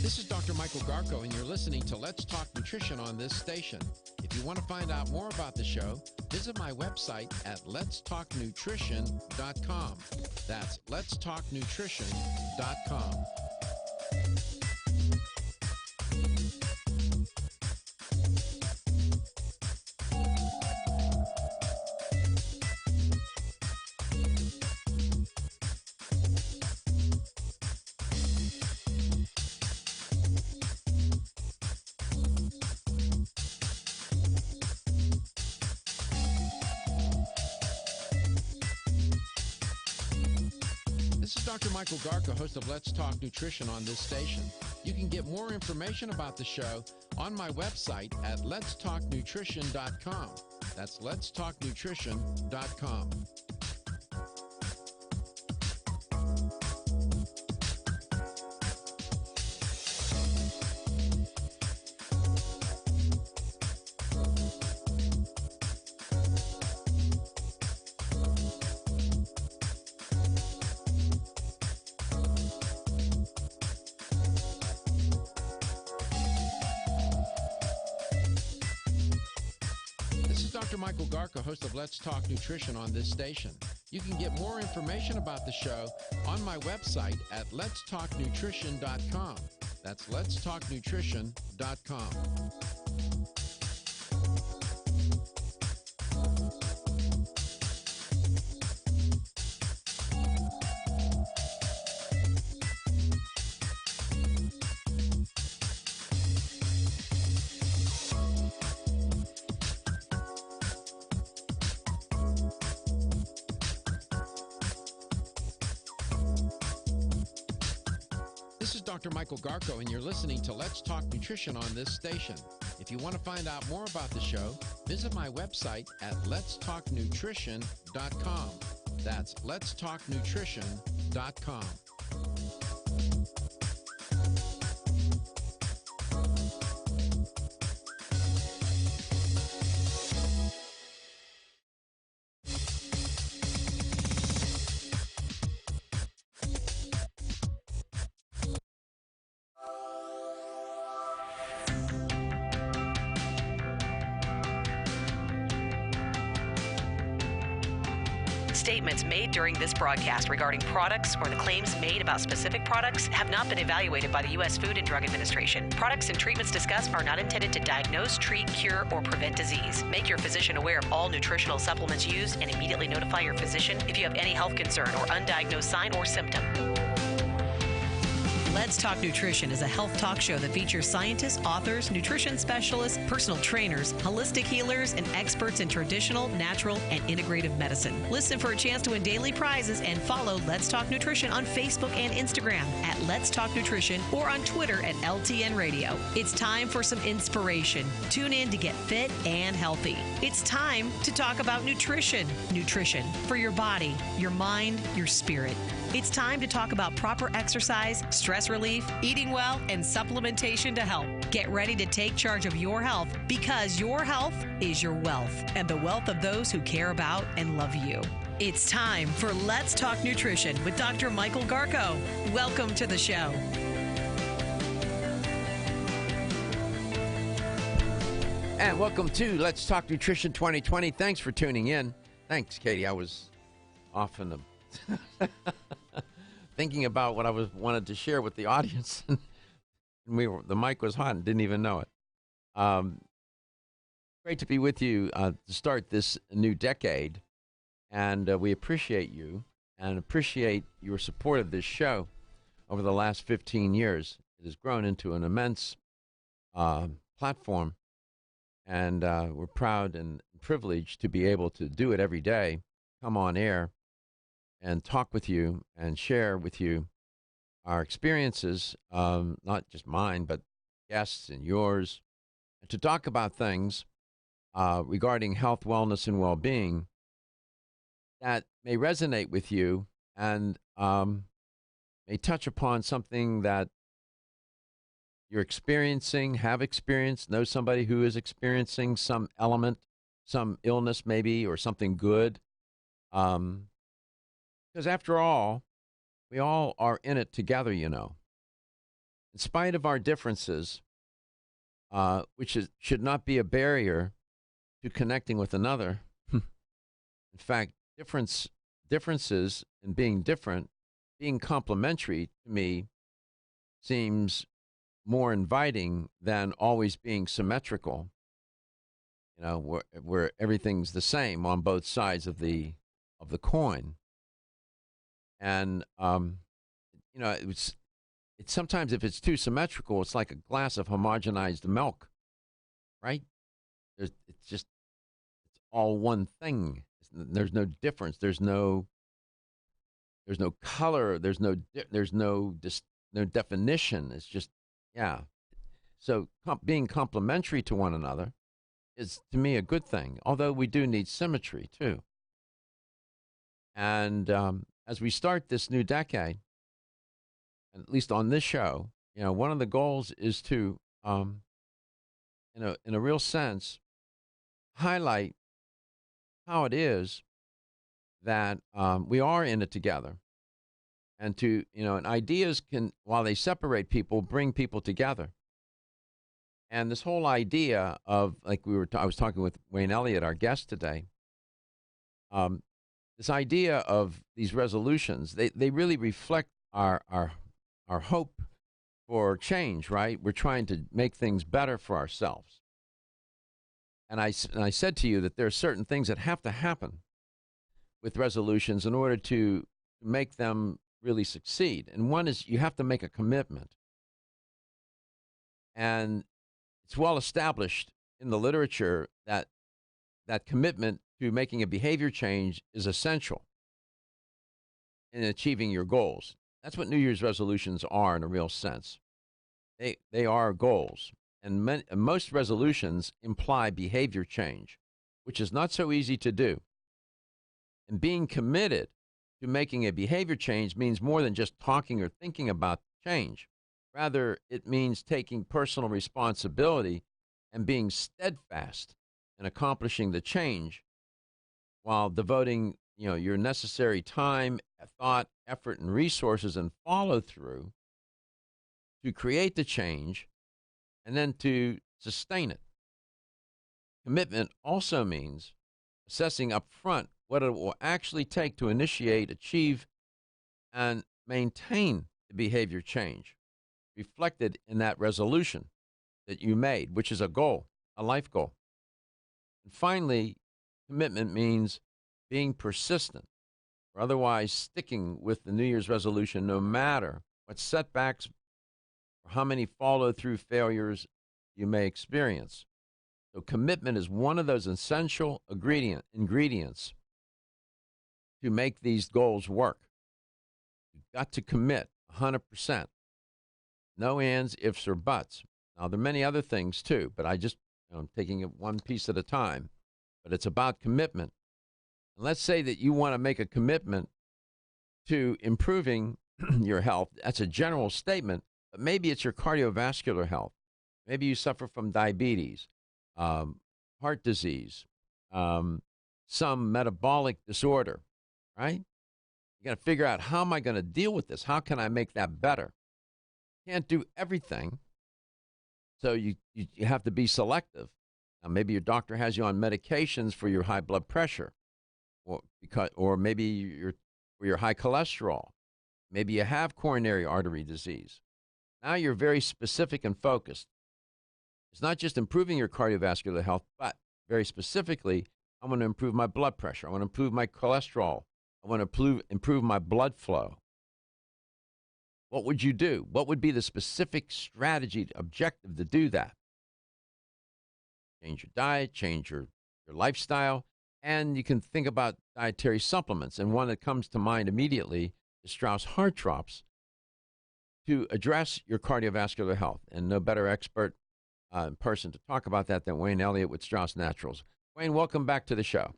This is Dr. Michael Garko, and you're listening to Let's Talk Nutrition on this station. If you want to find out more about the show, visit my website at letstalknutrition.com. That's letstalknutrition.com. This is Dr. Michael Garko, host of Let's Talk Nutrition on this station. You can get more information about the show on my website at letstalknutrition.com. That's letstalknutrition.com. This is Dr. Michael Garko, host of Let's Talk Nutrition on this station. You can get more information about the show on my website at letstalknutrition.com. That's letstalknutrition.com. This is Dr. Michael Garko, and you're listening to Let's Talk Nutrition on this station. If you want to find out more about the show, visit my website at letstalknutrition.com. That's letstalknutrition.com. Statements made during this broadcast regarding products or the claims made about specific products have not been evaluated by the U.S. Food and Drug Administration. Products and treatments discussed are not intended to diagnose, treat, cure, or prevent disease. Make your physician aware of all nutritional supplements used and immediately notify your physician if you have any health concern or undiagnosed sign or symptom. Let's Talk Nutrition is a health talk show that features scientists, authors, nutrition specialists, personal trainers, holistic healers, and experts in traditional, natural, and integrative medicine. Listen for a chance to win daily prizes and follow Let's Talk Nutrition on Facebook and Instagram at Let's Talk Nutrition or on Twitter at LTN Radio. It's time for some inspiration. Tune in to get fit and healthy. It's time to talk about nutrition. Nutrition for your body, your mind, your spirit. It's time to talk about proper exercise, stress relief, eating well, and supplementation to help. Get ready to take charge of your health because your health is your wealth and the wealth of those who care about and love you. It's time for Let's Talk Nutrition with Dr. Michael Garko. Welcome to the show. And welcome to Let's Talk Nutrition 2020. Thanks for tuning in. Thanks, Katie. I was off in the thinking about what I wanted to share with the audience. And the mic was hot and didn't even know it. Great to be with you to start this new decade. And we appreciate you and appreciate your support of this show over the last 15 years. It has grown into an immense platform. And we're proud and privilege to be able to do it every day, come on air and talk with you and share with you our experiences, not just mine, but guests and yours, and to talk about things regarding health, wellness, and well-being that may resonate with you and may touch upon something that you're experiencing, have experienced, know somebody who is experiencing some element, some illness maybe, or something good. Because after all, we all are in it together, you know. In spite of our differences, should not be a barrier to connecting with another. In fact, differences and being different, being complementary to me seems more inviting than always being symmetrical, you know, where everything's the same on both sides of the coin. And you know, it's sometimes if it's too symmetrical, it's like a glass of homogenized milk, right? It's all one thing. There's no difference. There's no color. There's no definition. It's just, yeah. So being complementary to one another is, to me, a good thing, although we do need symmetry, too. And as we start this new decade, at least on this show, you know, one of the goals is to, in a real sense, highlight how it is that we are in it together. And to, you know, and ideas can, while they separate people, bring people together. And this whole idea of, like I was talking with Wayne Elliott, our guest today, this idea of these resolutions, they really reflect our hope for change, right? We're trying to make things better for ourselves. And I said to you that there are certain things that have to happen with resolutions in order to make them really succeed. And one is you have to make a commitment. And it's well established in the literature that commitment to making a behavior change is essential in achieving your goals. That's what New Year's resolutions are in a real sense. They are goals. And most resolutions imply behavior change, which is not so easy to do. And being committed to making a behavior change means more than just talking or thinking about change. Rather, it means taking personal responsibility and being steadfast in accomplishing the change while devoting, you know, your necessary time, thought, effort, and resources and follow through to create the change and then to sustain it. Commitment also means assessing up front what it will actually take to initiate, achieve, and maintain the behavior change reflected in that resolution that you made, which is a goal, a life goal. And finally, commitment means being persistent, or otherwise sticking with the New Year's resolution no matter what setbacks or how many follow-through failures you may experience. So commitment is one of those essential ingredients to make these goals work. You've got to commit 100%. No ands, ifs, or buts. Now, there are many other things, too, but I'm taking it one piece at a time. But it's about commitment. And let's say that you want to make a commitment to improving your health. That's a general statement, but maybe it's your cardiovascular health. Maybe you suffer from diabetes, heart disease, some metabolic disorder, right? You got to figure out, how am I going to deal with this? How can I make that better? Can't do everything, so you have to be selective. Now, maybe your doctor has you on medications for your high blood pressure, or maybe for your high cholesterol. Maybe you have coronary artery disease. Now you're very specific and focused. It's not just improving your cardiovascular health, but very specifically, I want to improve my blood pressure. I want to improve my cholesterol. I want to improve my blood flow. What would you do? What would be the specific strategy, objective to do that? Change your diet, change your your lifestyle, and you can think about dietary supplements. And one that comes to mind immediately is Strauss Heart Drops to address your cardiovascular health. And no better expert person to talk about that than Wayne Elliott with Strauss Naturals. Wayne, welcome back to the show.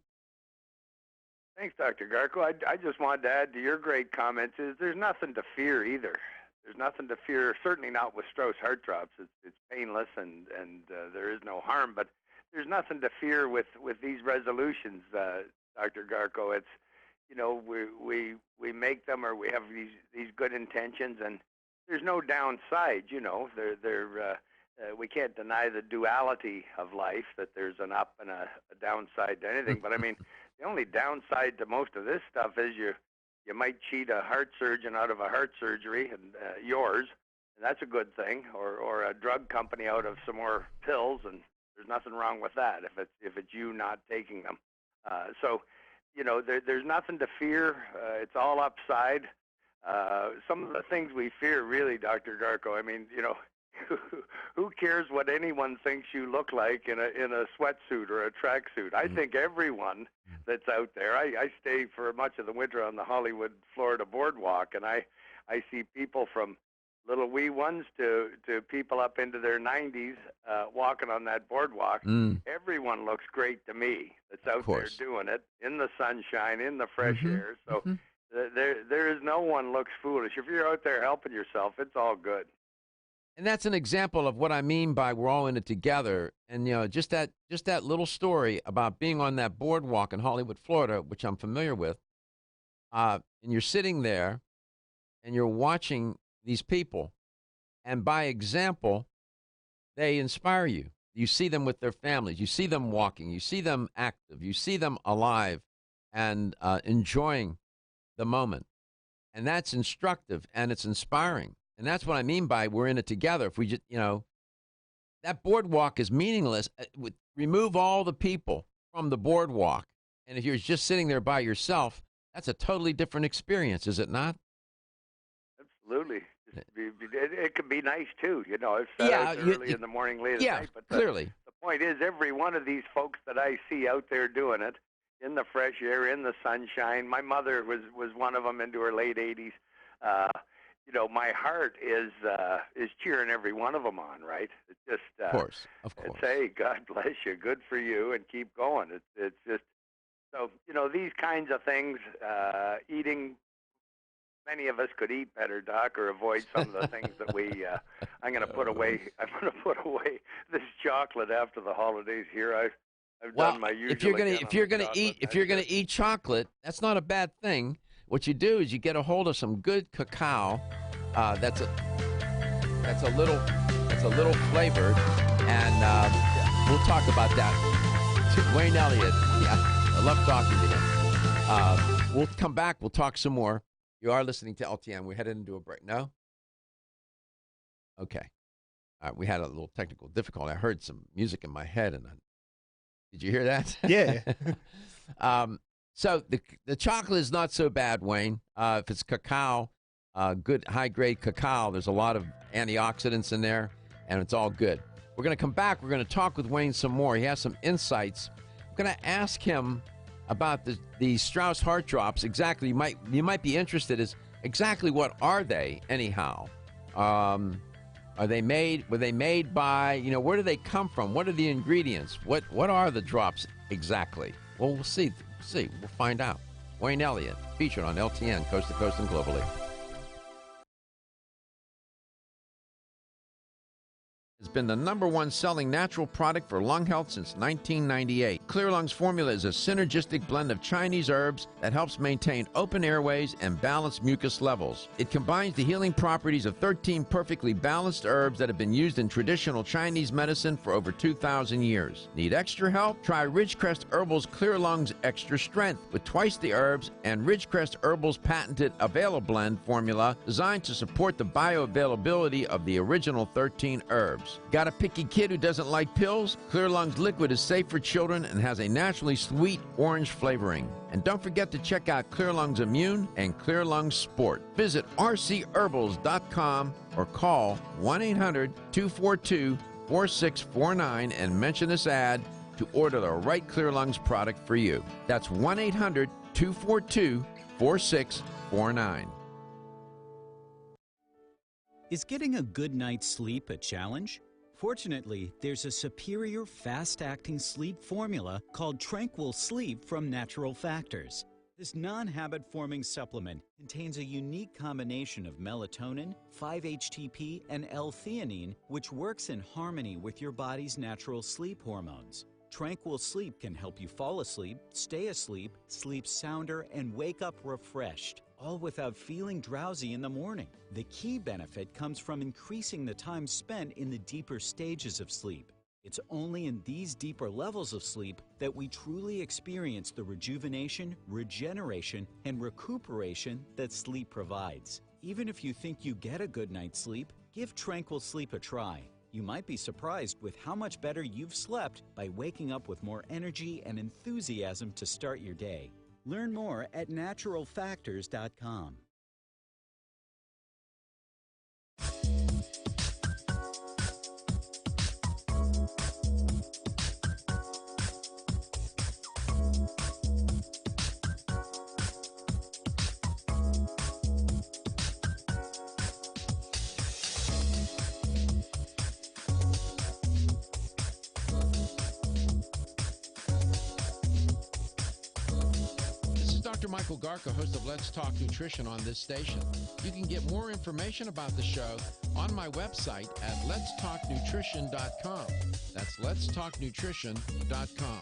Thanks, Dr. Garko. I just wanted to add to your great comments is there's nothing to fear either. There's nothing to fear, certainly not with Strauss Heart Drops. It's painless and there is no harm, but there's nothing to fear with these resolutions, Dr. Garko. It's, you know, we make them, or we have these good intentions, and there's no downside, you know. We can't deny the duality of life, that there's an up and a downside to anything. But I mean, the only downside to most of this stuff is you might cheat a heart surgeon out of a heart surgery, and yours, and that's a good thing, or a drug company out of some more pills, and there's nothing wrong with that if it's you not taking them. So, you know, there's nothing to fear. It's all upside. Some of the things we fear, really, Dr. Garko, I mean, you know, who cares what anyone thinks you look like in a sweatsuit or a tracksuit? I think everyone that's out there. I stay for much of the winter on the Hollywood, Florida boardwalk, and I see people from little wee ones to people up into their 90s walking on that boardwalk. Everyone looks great to me that's out there doing it in the sunshine, in the fresh air. So there is no one looks foolish. If you're out there helping yourself, it's all good. And that's an example of what I mean by we're all in it together. And, you know, just that little story about being on that boardwalk in Hollywood, Florida, which I'm familiar with, and you're sitting there and you're watching these people, and by example, they inspire you. You see them with their families. You see them walking. You see them active. You see them alive and enjoying the moment. And that's instructive and it's inspiring. And that's what I mean by we're in it together. If we just, you know, that boardwalk is meaningless. Remove all the people from the boardwalk. And if you're just sitting there by yourself, that's a totally different experience, is it not? Absolutely. It can be nice, too. You know, it's early in the morning, late at night. But clearly. The point is, every one of these folks that I see out there doing it, in the fresh air, in the sunshine, my mother was one of them into her late 80s. You know, my heart is cheering every one of them on, right? It's just, of course. It's, hey, God bless you, good for you, and keep going. It's just, so, you know, these kinds of things, eating, many of us could eat better, Doc, or avoid some of the things that I'm going to put away. I'm going to put away this chocolate after the holidays here. I've done my usual. If you're going to eat chocolate, that's not a bad thing. What you do is you get a hold of some good cacao that's a little flavored, and we'll talk about that. Wayne Elliott, I love talking to him. We'll come back. We'll talk some more. You are listening to LTN. We're headed into a break. No? Okay. We had a little technical difficulty. I heard some music in my head, and did you hear that? Yeah. So the chocolate is not so bad, Wayne. If it's cacao, good high-grade cacao, there's a lot of antioxidants in there, and it's all good. We're going to come back. We're going to talk with Wayne some more. He has some insights. I'm going to ask him about the Strauss Heart Drops. Exactly, you might be interested is exactly what are they anyhow? Are they made? Were they made by? You know, where do they come from? What are the ingredients? What are the drops exactly? Well, we'll see. We'll find out. Wayne Elliott, featured on LTN, Coast to Coast and globally. It's been the #1 selling natural product for lung health since 1998. Clear Lungs Formula is a synergistic blend of Chinese herbs that helps maintain open airways and balance mucus levels. It combines the healing properties of 13 perfectly balanced herbs that have been used in traditional Chinese medicine for over 2,000 years. Need extra help? Try Ridgecrest Herbal's Clear Lungs Extra Strength with twice the herbs and Ridgecrest Herbal's patented AvailaBlend formula designed to support the bioavailability of the original 13 herbs. Got a picky kid who doesn't like pills? Clear Lungs Liquid is safe for children and has a naturally sweet orange flavoring. And don't forget to check out Clear Lungs Immune and Clear Lungs Sport. Visit rcherbals.com or call 1-800-242-4649 and mention this ad. to order the right Clear Lungs product for you. That's 1-800-242-4649. Is getting a good night's sleep a challenge? Fortunately, there's a superior fast-acting sleep formula called Tranquil Sleep from Natural Factors. This non-habit-forming supplement contains a unique combination of melatonin, 5-HTP, and L-theanine, which works in harmony with your body's natural sleep hormones. Tranquil Sleep can help you fall asleep, stay asleep, sleep sounder, and wake up refreshed, all without feeling drowsy in the morning. The key benefit comes from increasing the time spent in the deeper stages of sleep. It's only in these deeper levels of sleep that we truly experience the rejuvenation, regeneration, and recuperation that sleep provides. Even if you think you get a good night's sleep, give Tranquil Sleep a try. You might be surprised with how much better you've slept by waking up with more energy and enthusiasm to start your day. Learn more at naturalfactors.com. Dr. Michael Garko, host of Let's Talk Nutrition on this station. You can get more information about the show on my website at letstalknutrition.com. That's letstalknutrition.com.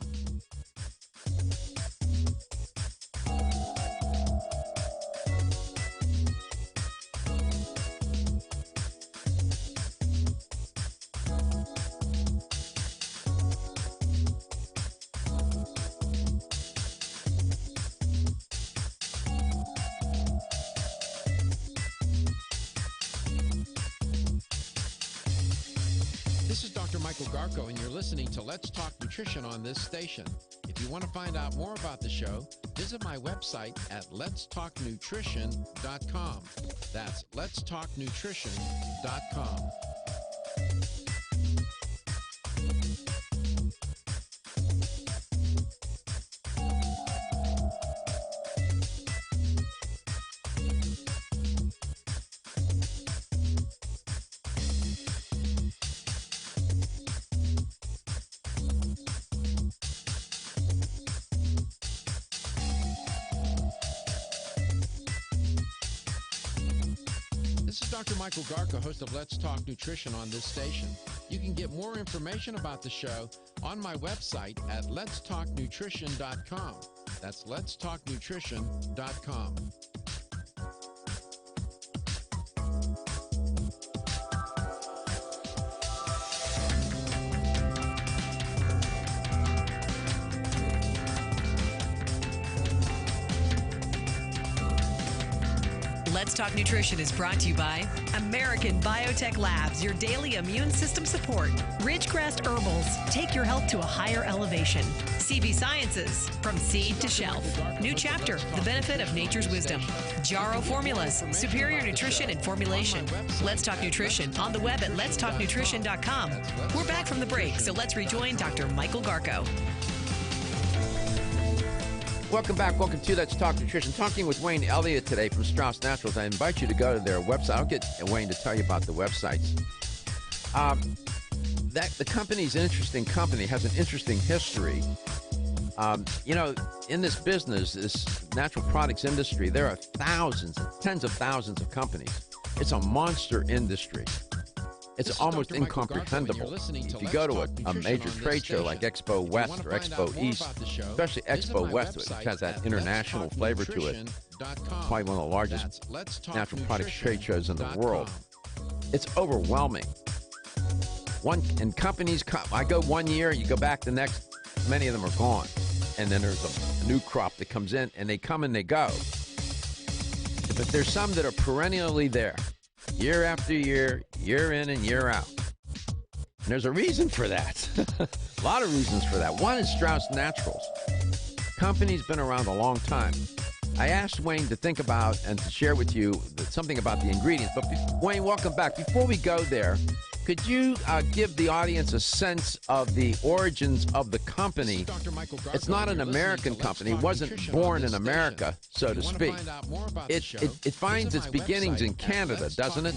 This is Dr. Michael Garko, and you're listening to Let's Talk Nutrition on this station. If you want to find out more about the show, visit my website at letstalknutrition.com. That's letstalknutrition.com. This is Dr. Michael Garko, host of Let's Talk Nutrition on this station. You can get more information about the show on my website at letstalknutrition.com. That's letstalknutrition.com. Let's Talk Nutrition is brought to you by American Biotech Labs, your daily immune system support. Ridgecrest Herbals, take your health to a higher elevation. CB Sciences, from seed to shelf. New Chapter, the benefit of nature's wisdom. Jarrow Formulas, superior nutrition and formulation. Let's Talk Nutrition on the web at letstalknutrition.com. We're back from the break, so let's rejoin Dr. Michael Garko. Welcome back. Welcome to Let's Talk Nutrition. Talking with Wayne Elliott today from Strauss Naturals. I invite you to go to their website. I'll get Wayne to tell you about the websites. The company's an interesting company, has an interesting history. In this business, this natural products industry, there are thousands, tens of thousands of companies. It's a monster industry. It's almost incomprehensible. If you go to a major trade show like Expo West or Expo East, especially Expo West, which has that international flavor to it, probably one of the largest natural products trade shows in the world. It's overwhelming. I go one year, you go back the next, many of them are gone. And then there's a new crop that comes in, and they come and they go. But there's some that are perennially there. Year after year, year in and year out. And there's a reason for that. A lot of reasons for that. One is Strauss Naturals. Company's been around a long time. I asked Wayne to think about and to share with you something about the ingredients. But Wayne, welcome back. Before we go there, Could you give the audience a sense of the origins of the company? It's not an American company. It wasn't born in America, so to speak. It finds its beginnings in Canada, doesn't it?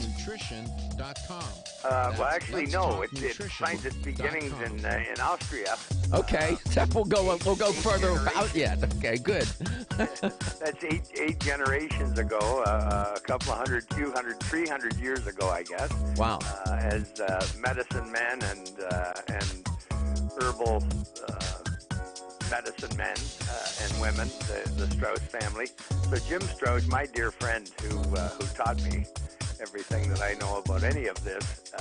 Well, actually, no. It finds its beginnings in Austria. Okay, we'll go further out yet. Okay, good. That's eight generations ago, a couple of 200, 300 years ago, I guess. Wow. As medicine men and herbal medicine men and women, the Strauss family. So Jim Strauss, my dear friend, who taught me everything that I know about any of this,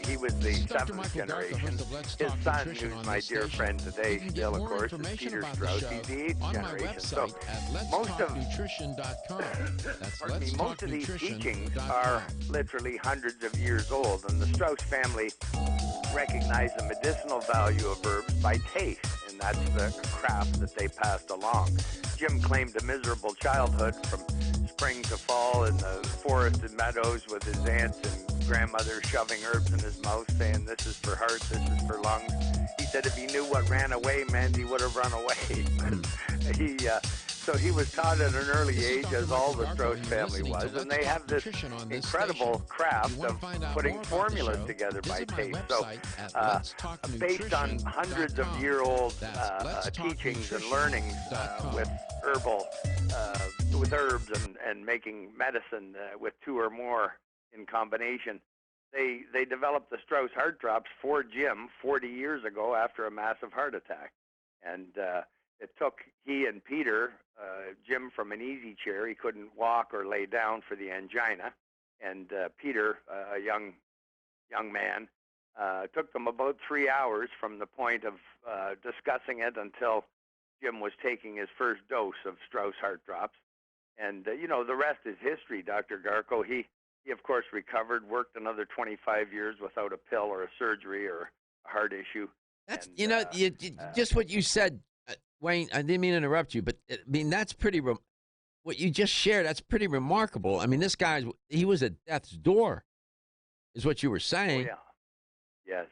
he was the seventh generation. His son, who's my dear friend today still, of course, is Peter Strauss. He's the eighth generation. So most of these teachings are literally hundreds of years old, and the Strauss family recognized the medicinal value of herbs by taste, and that's the craft that they passed along. Jim claimed a miserable childhood from spring to fall in the forested meadows with his aunts and grandmother shoving herbs in his mouth, saying this is for heart, this is for lungs. He said if he knew what ran away meant, he would have run away. So he was taught at an early age, as all the Strauss family was, and they have this incredible craft of putting formulas together by taste. So based on hundreds of year-old teachings and learnings with with herbs and making medicine with two or more in combination, they developed the Strauss Heart Drops for Jim 40 years ago after a massive heart attack. And it took he and Peter, Jim from an easy chair, he couldn't walk or lay down for the angina, and Peter, a young man, took them about 3 hours from the point of discussing it until Jim was taking his first dose of Strauss Heart Drops. And, the rest is history, Dr. Garko. He of course, recovered, worked another 25 years without a pill or a surgery or a heart issue. That's, just what you said, Wayne, I didn't mean to interrupt you, but, that's pretty, what you just shared, that's pretty remarkable. I mean, this guy, he was at death's door, is what you were saying. Oh, yeah. Yes,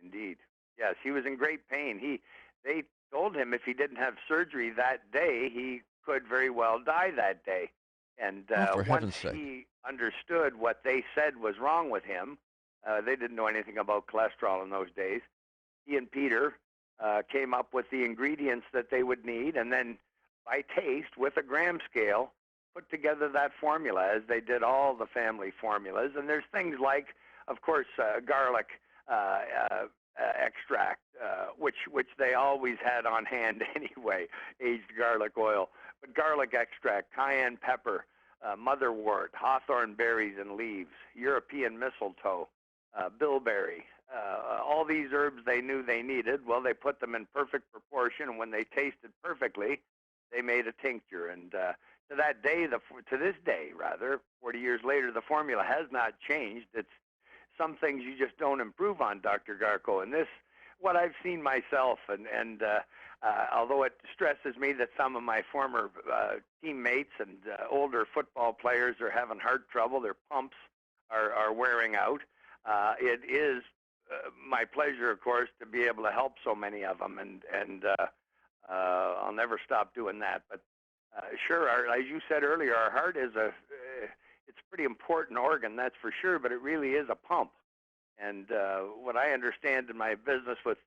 indeed. Yes, he was in great pain. They told him if he didn't have surgery that day, he could very well die that day. And once he understood what they said was wrong with him, they didn't know anything about cholesterol in those days. He and Peter came up with the ingredients that they would need, and then by taste, with a gram scale, put together that formula, as they did all the family formulas. And there's things like, of course, garlic extract, which they always had on hand anyway, aged garlic oil. But garlic extract, cayenne pepper, motherwort, hawthorn berries and leaves, European mistletoe, bilberry, all these herbs they knew they needed. Well, they put them in perfect proportion, and when they tasted perfectly, they made a tincture. And to this day, 40 years later, the formula has not changed. It's some things you just don't improve on, Dr. Garko. And this, what I've seen myself, and although it stresses me that some of my former teammates and older football players are having heart trouble, their pumps are wearing out, it is my pleasure, of course, to be able to help so many of them, and I'll never stop doing that. But sure, as you said earlier, our heart is it's a pretty important organ, that's for sure, but it really is a pump. And what I understand in my business with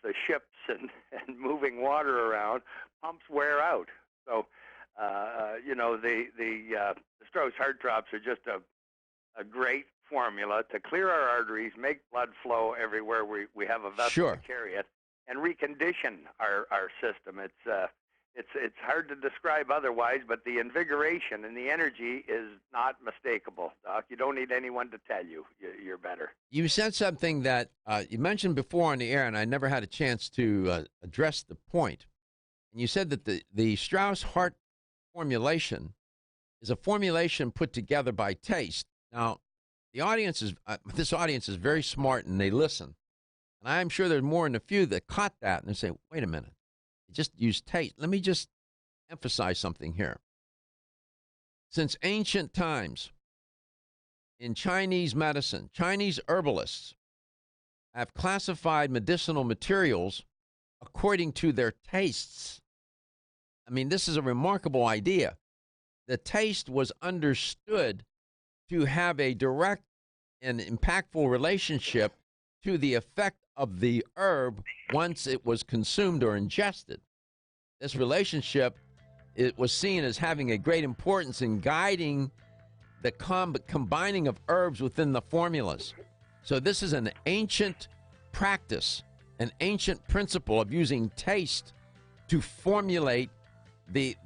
the ships and moving water around, pumps wear out. So, the Strauss Heart Drops are just a great formula to clear our arteries, make blood flow everywhere we have a vessel to carry it, and recondition our system. It's hard to describe otherwise, but the invigoration and the energy is not mistakable, Doc. You don't need anyone to tell you. You're better. You said something that you mentioned before on the air, and I never had a chance to address the point. And you said that the Strauss Heart formulation is a formulation put together by taste. Now, this audience is very smart, and they listen. And I'm sure there's more than a few that caught that, and they say, wait a minute. Just use taste. Let me just emphasize something here. Since ancient times, in Chinese medicine, Chinese herbalists have classified medicinal materials according to their tastes. I mean, this is a remarkable idea. The taste was understood to have a direct and impactful relationship to the effect of the herb once it was consumed or ingested. This relationship, it was seen as having a great importance in guiding the combining of herbs within the formulas. So this is an ancient practice, an ancient principle of using taste to formulate the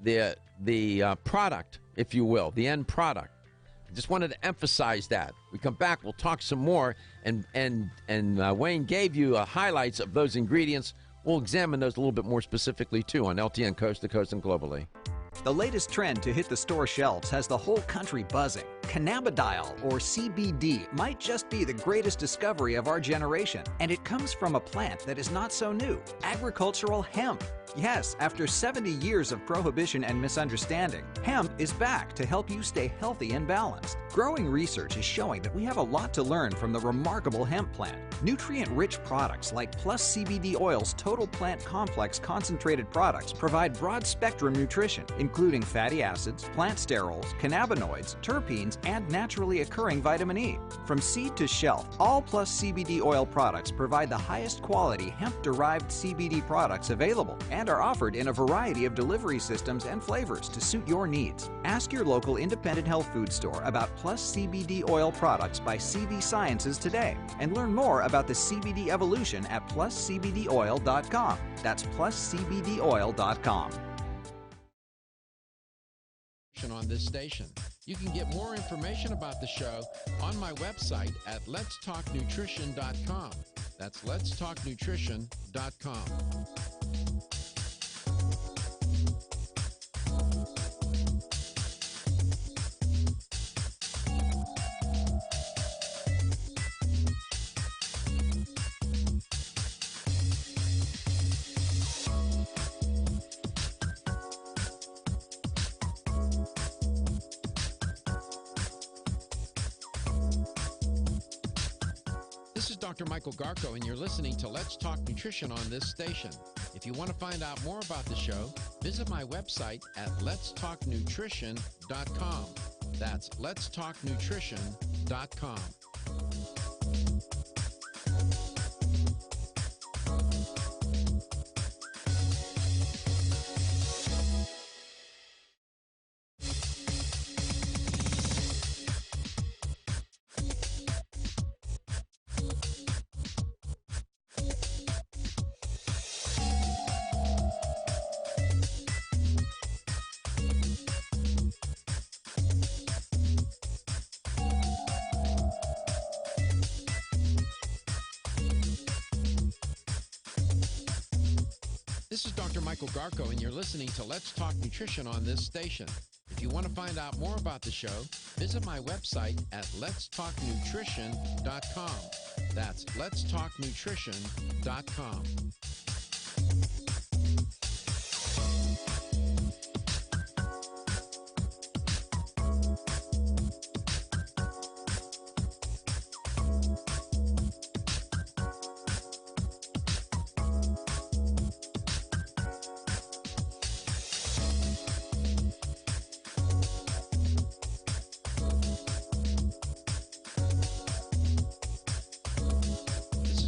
product, if you will, the end product. I just wanted to emphasize that. We come back, we'll talk some more, and Wayne gave you highlights of those ingredients. We'll examine those a little bit more specifically, too, on LTN Coast to Coast and globally. The latest trend to hit the store shelves has the whole country buzzing. Cannabidiol, or CBD, might just be the greatest discovery of our generation, and it comes from a plant that is not so new, agricultural hemp. Yes, after 70 years of prohibition and misunderstanding, hemp is back to help you stay healthy and balanced. Growing research is showing that we have a lot to learn from the remarkable hemp plant. Nutrient-rich products like Plus CBD Oil's Total Plant Complex concentrated products provide broad-spectrum nutrition, including fatty acids, plant sterols, cannabinoids, terpenes, and naturally occurring vitamin E. From seed to shelf, all Plus CBD Oil products provide the highest quality hemp-derived CBD products available and are offered in a variety of delivery systems and flavors to suit your needs. Ask your local independent health food store about Plus CBD Oil products by CV Sciences today and learn more about the CBD evolution at pluscbdoil.com. That's pluscbdoil.com. On this station. You can get more information about the show on my website at letstalknutrition.com. That's letstalknutrition.com. This is Dr. Michael Garko, and you're listening to Let's Talk Nutrition on this station. If you want to find out more about the show, visit my website at letstalknutrition.com. That's letstalknutrition.com. This is Dr. Michael Garko, and you're listening to Let's Talk Nutrition on this station. If you want to find out more about the show, visit my website at letstalknutrition.com. That's letstalknutrition.com.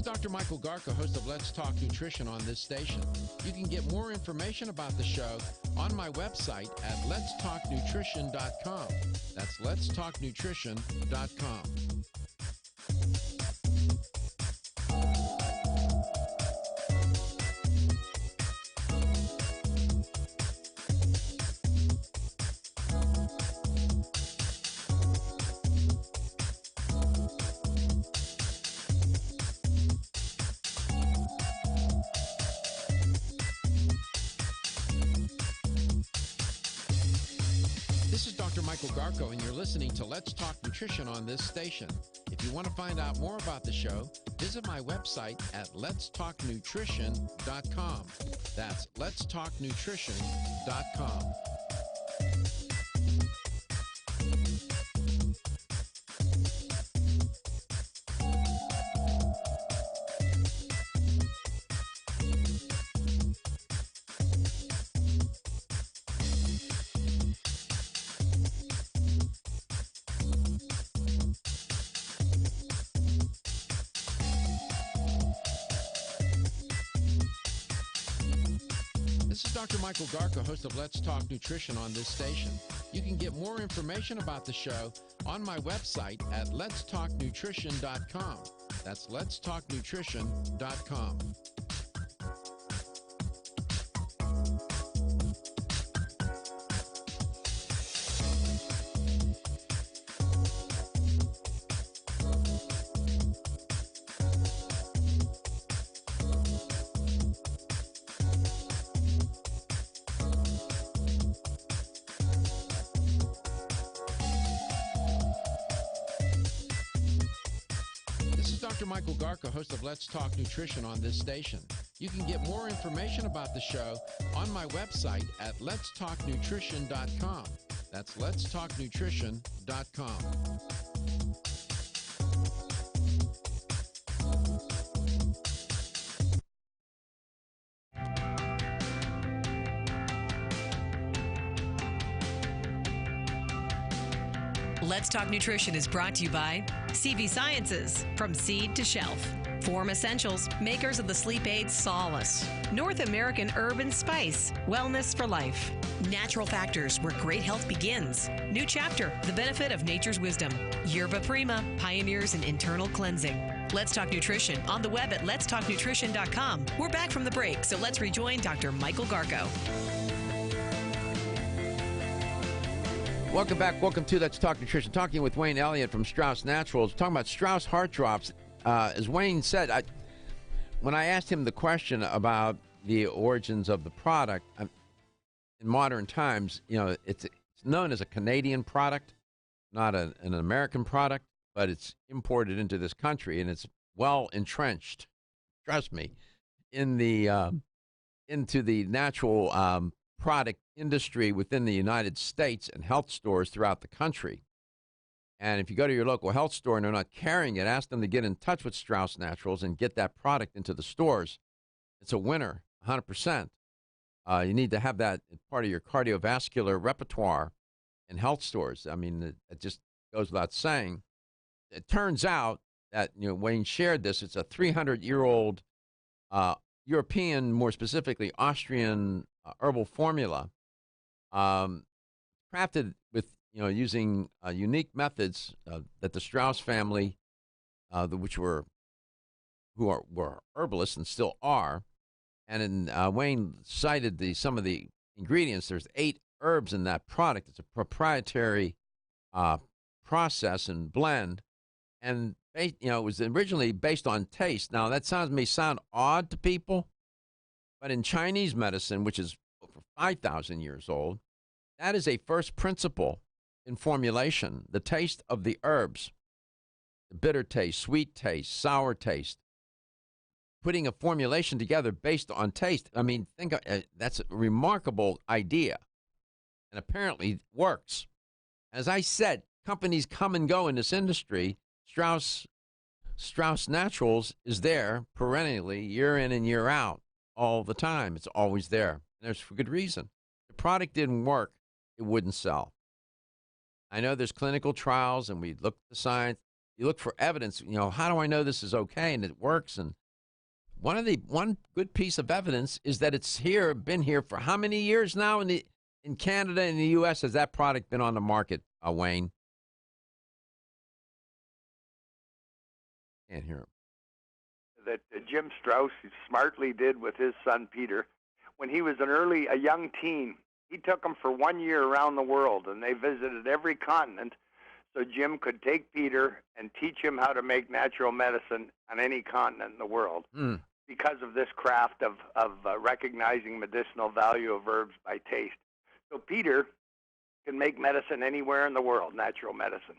Dr. Michael Garko, host of Let's Talk Nutrition on this station. You can get more information about the show on my website at letstalknutrition.com. That's letstalknutrition.com. This is Dr. Michael Garko, and you're listening to Let's Talk Nutrition on this station. If you want to find out more about the show, visit my website at letstalknutrition.com. That's letstalknutrition.com. is Dr. Michael Garko, host of Let's Talk Nutrition on this station. You can get more information about the show on my website at letstalknutrition.com. That's letstalknutrition.com. Dr. Michael Garko, host of Let's Talk Nutrition on this station. You can get more information about the show on my website at letstalknutrition.com. That's letstalknutrition.com. Let's Talk Nutrition is brought to you by CV Sciences, from seed to shelf. Form Essentials, makers of the sleep aid Solace. North American Herb and Spice, wellness for life. Natural Factors, where great health begins. New Chapter, the benefit of nature's wisdom. Yerba Prima, pioneers in internal cleansing. Let's Talk Nutrition on the web at letstalknutrition.com. We're back from the break, so let's rejoin Dr. Michael Garko. Welcome back. Welcome to Let's Talk Nutrition. Talking with Wayne Elliott from Strauss Naturals. Talking about Strauss Heart Drops. As Wayne said, when I asked him the question about the origins of the product, in modern times, it's known as a Canadian product, not an American product, but it's imported into this country, and it's well entrenched, trust me, in the into the natural product industry within the United States and health stores throughout the country. And if you go to your local health store and they're not carrying it, ask them to get in touch with Strauss Naturals and get that product into the stores. It's a winner, 100%. You need to have that as part of your cardiovascular repertoire in health stores. I mean, it just goes without saying. It turns out that, Wayne shared this. It's a 300-year-old European, more specifically Austrian herbal formula, crafted with using unique methods that the Strauss family, who were herbalists and still are, and Wayne cited some of the ingredients. There's 8 herbs in that product. It's a proprietary process and blend, and it was originally based on taste. Now that may sound odd to people, but in Chinese medicine, which is over 5,000 years old, that is a first principle in formulation. The taste of the herbs, the bitter taste, sweet taste, sour taste, putting a formulation together based on taste. I mean, that's a remarkable idea, and apparently works. As I said, companies come and go in this industry. Strauss Naturals is there perennially, year in and year out, all the time. It's always there. And there's for good reason. If the product didn't work, it wouldn't sell. I know there's clinical trials, and we look at the science. You look for evidence. How do I know this is okay and it works? And one good piece of evidence is that it's been here for how many years now in Canada and the U.S. has that product been on the market, Wayne? Can't hear him. That Jim Strauss smartly did with his son Peter. When he was a young teen, he took him for 1 year around the world, and they visited every continent so Jim could take Peter and teach him how to make natural medicine on any continent in the world because of this craft of recognizing medicinal value of herbs by taste. So Peter can make medicine anywhere in the world, natural medicine.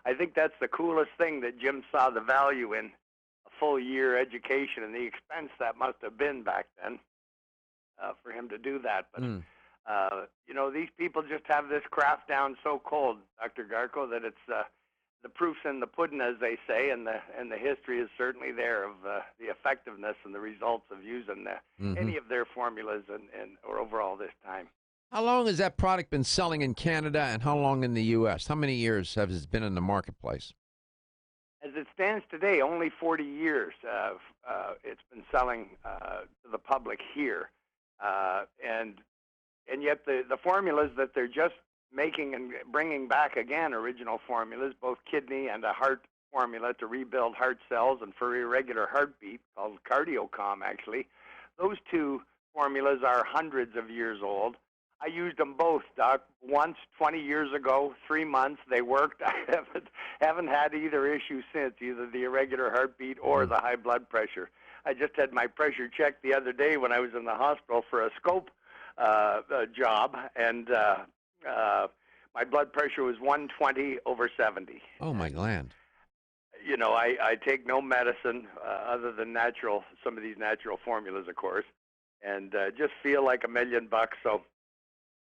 I think that's the coolest thing, that Jim saw the value in a full year education and the expense that must have been back then for him to do that. But, these people just have this craft down so cold, Dr. Garko, that it's the proof's in the pudding, as they say, and the history is certainly there of the effectiveness and the results of using any of their formulas or over all this time. How long has that product been selling in Canada, and how long in the U.S.? How many years has it been in the marketplace? As it stands today, only 40 years it's been selling to the public here. And yet the formulas that they're just making and bringing back again, original formulas, both kidney and a heart formula to rebuild heart cells and for irregular heartbeat, called CardioCom actually, those two formulas are hundreds of years old. I used them both, Doc, once 20 years ago, 3 months. They worked. I haven't had either issue since, either the irregular heartbeat or the high blood pressure. I just had my pressure checked the other day when I was in the hospital for a scope job, and my blood pressure was 120/70. Oh, my gland. You know, I take no medicine other than some of these natural formulas, of course, and just feel like $1,000,000. So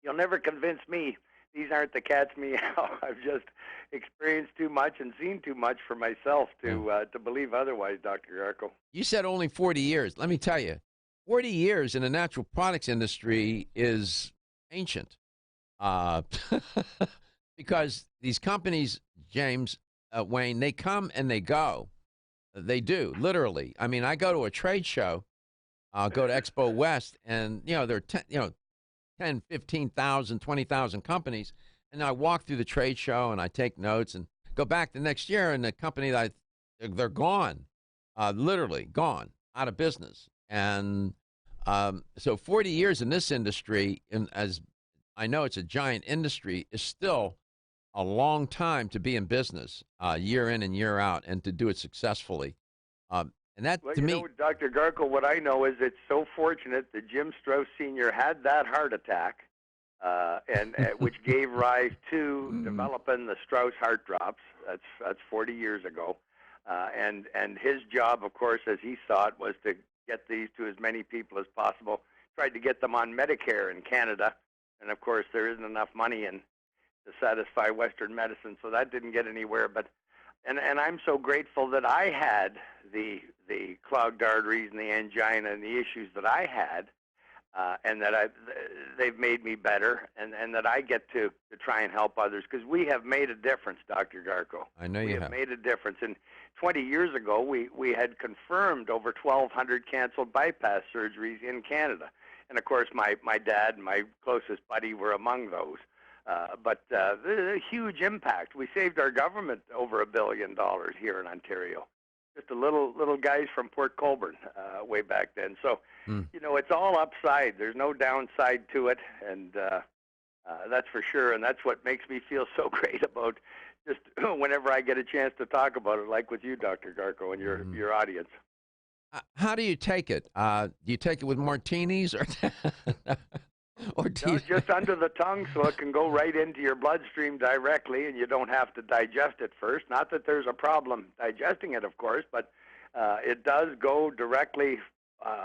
you'll never convince me these aren't the cat's meow. I've just experienced too much and seen too much for myself to believe otherwise, Dr. Garko. You said only 40 years. Let me tell you, 40 years in the natural products industry is ancient. Because these companies, James, Wayne, they come and they go. They do, literally. I mean, I go to a trade show. I'll go to Expo West, and, you know, there are 10, 15,000, 20,000 companies, and I walk through the trade show, and I take notes, and go back the next year, and the company, they're gone, literally gone, out of business. And so 40 years in this industry, and as I know it's a giant industry, is still a long time to be in business, year in and year out, and to do it successfully. And that, well, to me, know, Dr. Garko, what I know is it's so fortunate that Jim Strauss Sr. had that heart attack, and which gave rise to developing the Strauss heart drops. That's 40 years ago, and his job, of course, as he saw it, was to get these to as many people as possible. Tried to get them on Medicare in Canada, and of course, there isn't enough money to satisfy Western medicine, so that didn't get anywhere. But and I'm so grateful that I had the clogged arteries and the angina and the issues that I had, and that they've made me better, and that I get to try and help others, because we have made a difference, Dr. Garko. I know we you have made a difference. And 20 years ago, we had confirmed over 1,200 canceled bypass surgeries in Canada. And, of course, my dad and my closest buddy were among those. But a huge impact. We saved our government over $1 billion here in Ontario. Just a little guys from Port Colborne way back then. So, you know, it's all upside. There's no downside to it, and that's for sure. And that's what makes me feel so great about just whenever I get a chance to talk about it, like with you, Dr. Garko, and your audience. How do you take it? Do you take it with martinis, or do you... just under the tongue, so it can go right into your bloodstream directly, and you don't have to digest it first. Not that there's a problem digesting it, of course, but it does go directly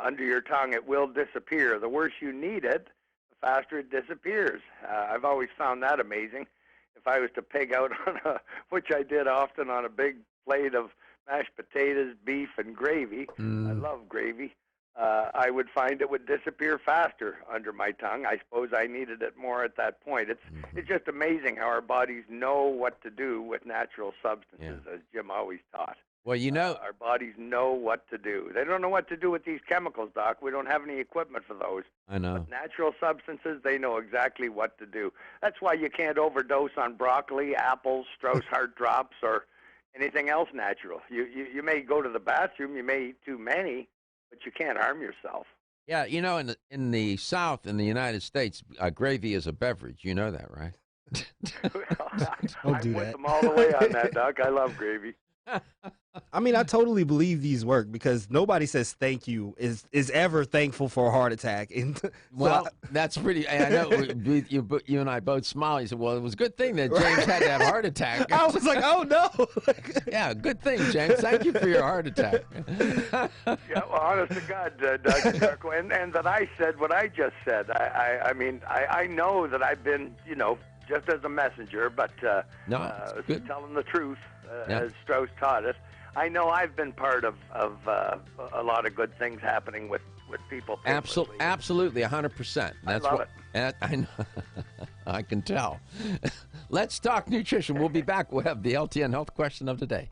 under your tongue. It will disappear. The worse you need it, the faster it disappears. I've always found that amazing. If I was to pig out on which I did often, on a big plate of mashed potatoes, beef, and gravy. I love gravy. I would find it would disappear faster under my tongue. I suppose I needed it more at that point. It's just amazing how our bodies know what to do with natural substances, as Jim always taught. Well, you know, our bodies know what to do. They don't know what to do with these chemicals, Doc. We don't have any equipment for those. I know. But natural substances, they know exactly what to do. That's why you can't overdose on broccoli, apples, Strauss heart drops, or anything else natural. You may go to the bathroom, you may eat too many, but you can't harm yourself. Yeah, you know, in the South, in the United States, gravy is a beverage. You know that, right? Don't do I'm that. with them all the way on that, Doc. I love gravy. I mean, I totally believe these work, because nobody says thank you is ever thankful for a heart attack. And well, that's pretty. I know you and I both smiled. You said, "Well, it was a good thing that James had that heart attack." I was like, "Oh no!" Yeah, good thing, James. Thank you for your heart attack. Yeah, well, honest to God, Dr. Garko, and that I said what I just said. I mean, I know that I've been, you know, just as a messenger, but telling the truth, as Strauss taught us. I know I've been part of a lot of good things happening with people. Absolutely, 100%. I love it. I know. I can tell. Let's talk nutrition. We'll be back. We'll have the LTN Health Question of the Day.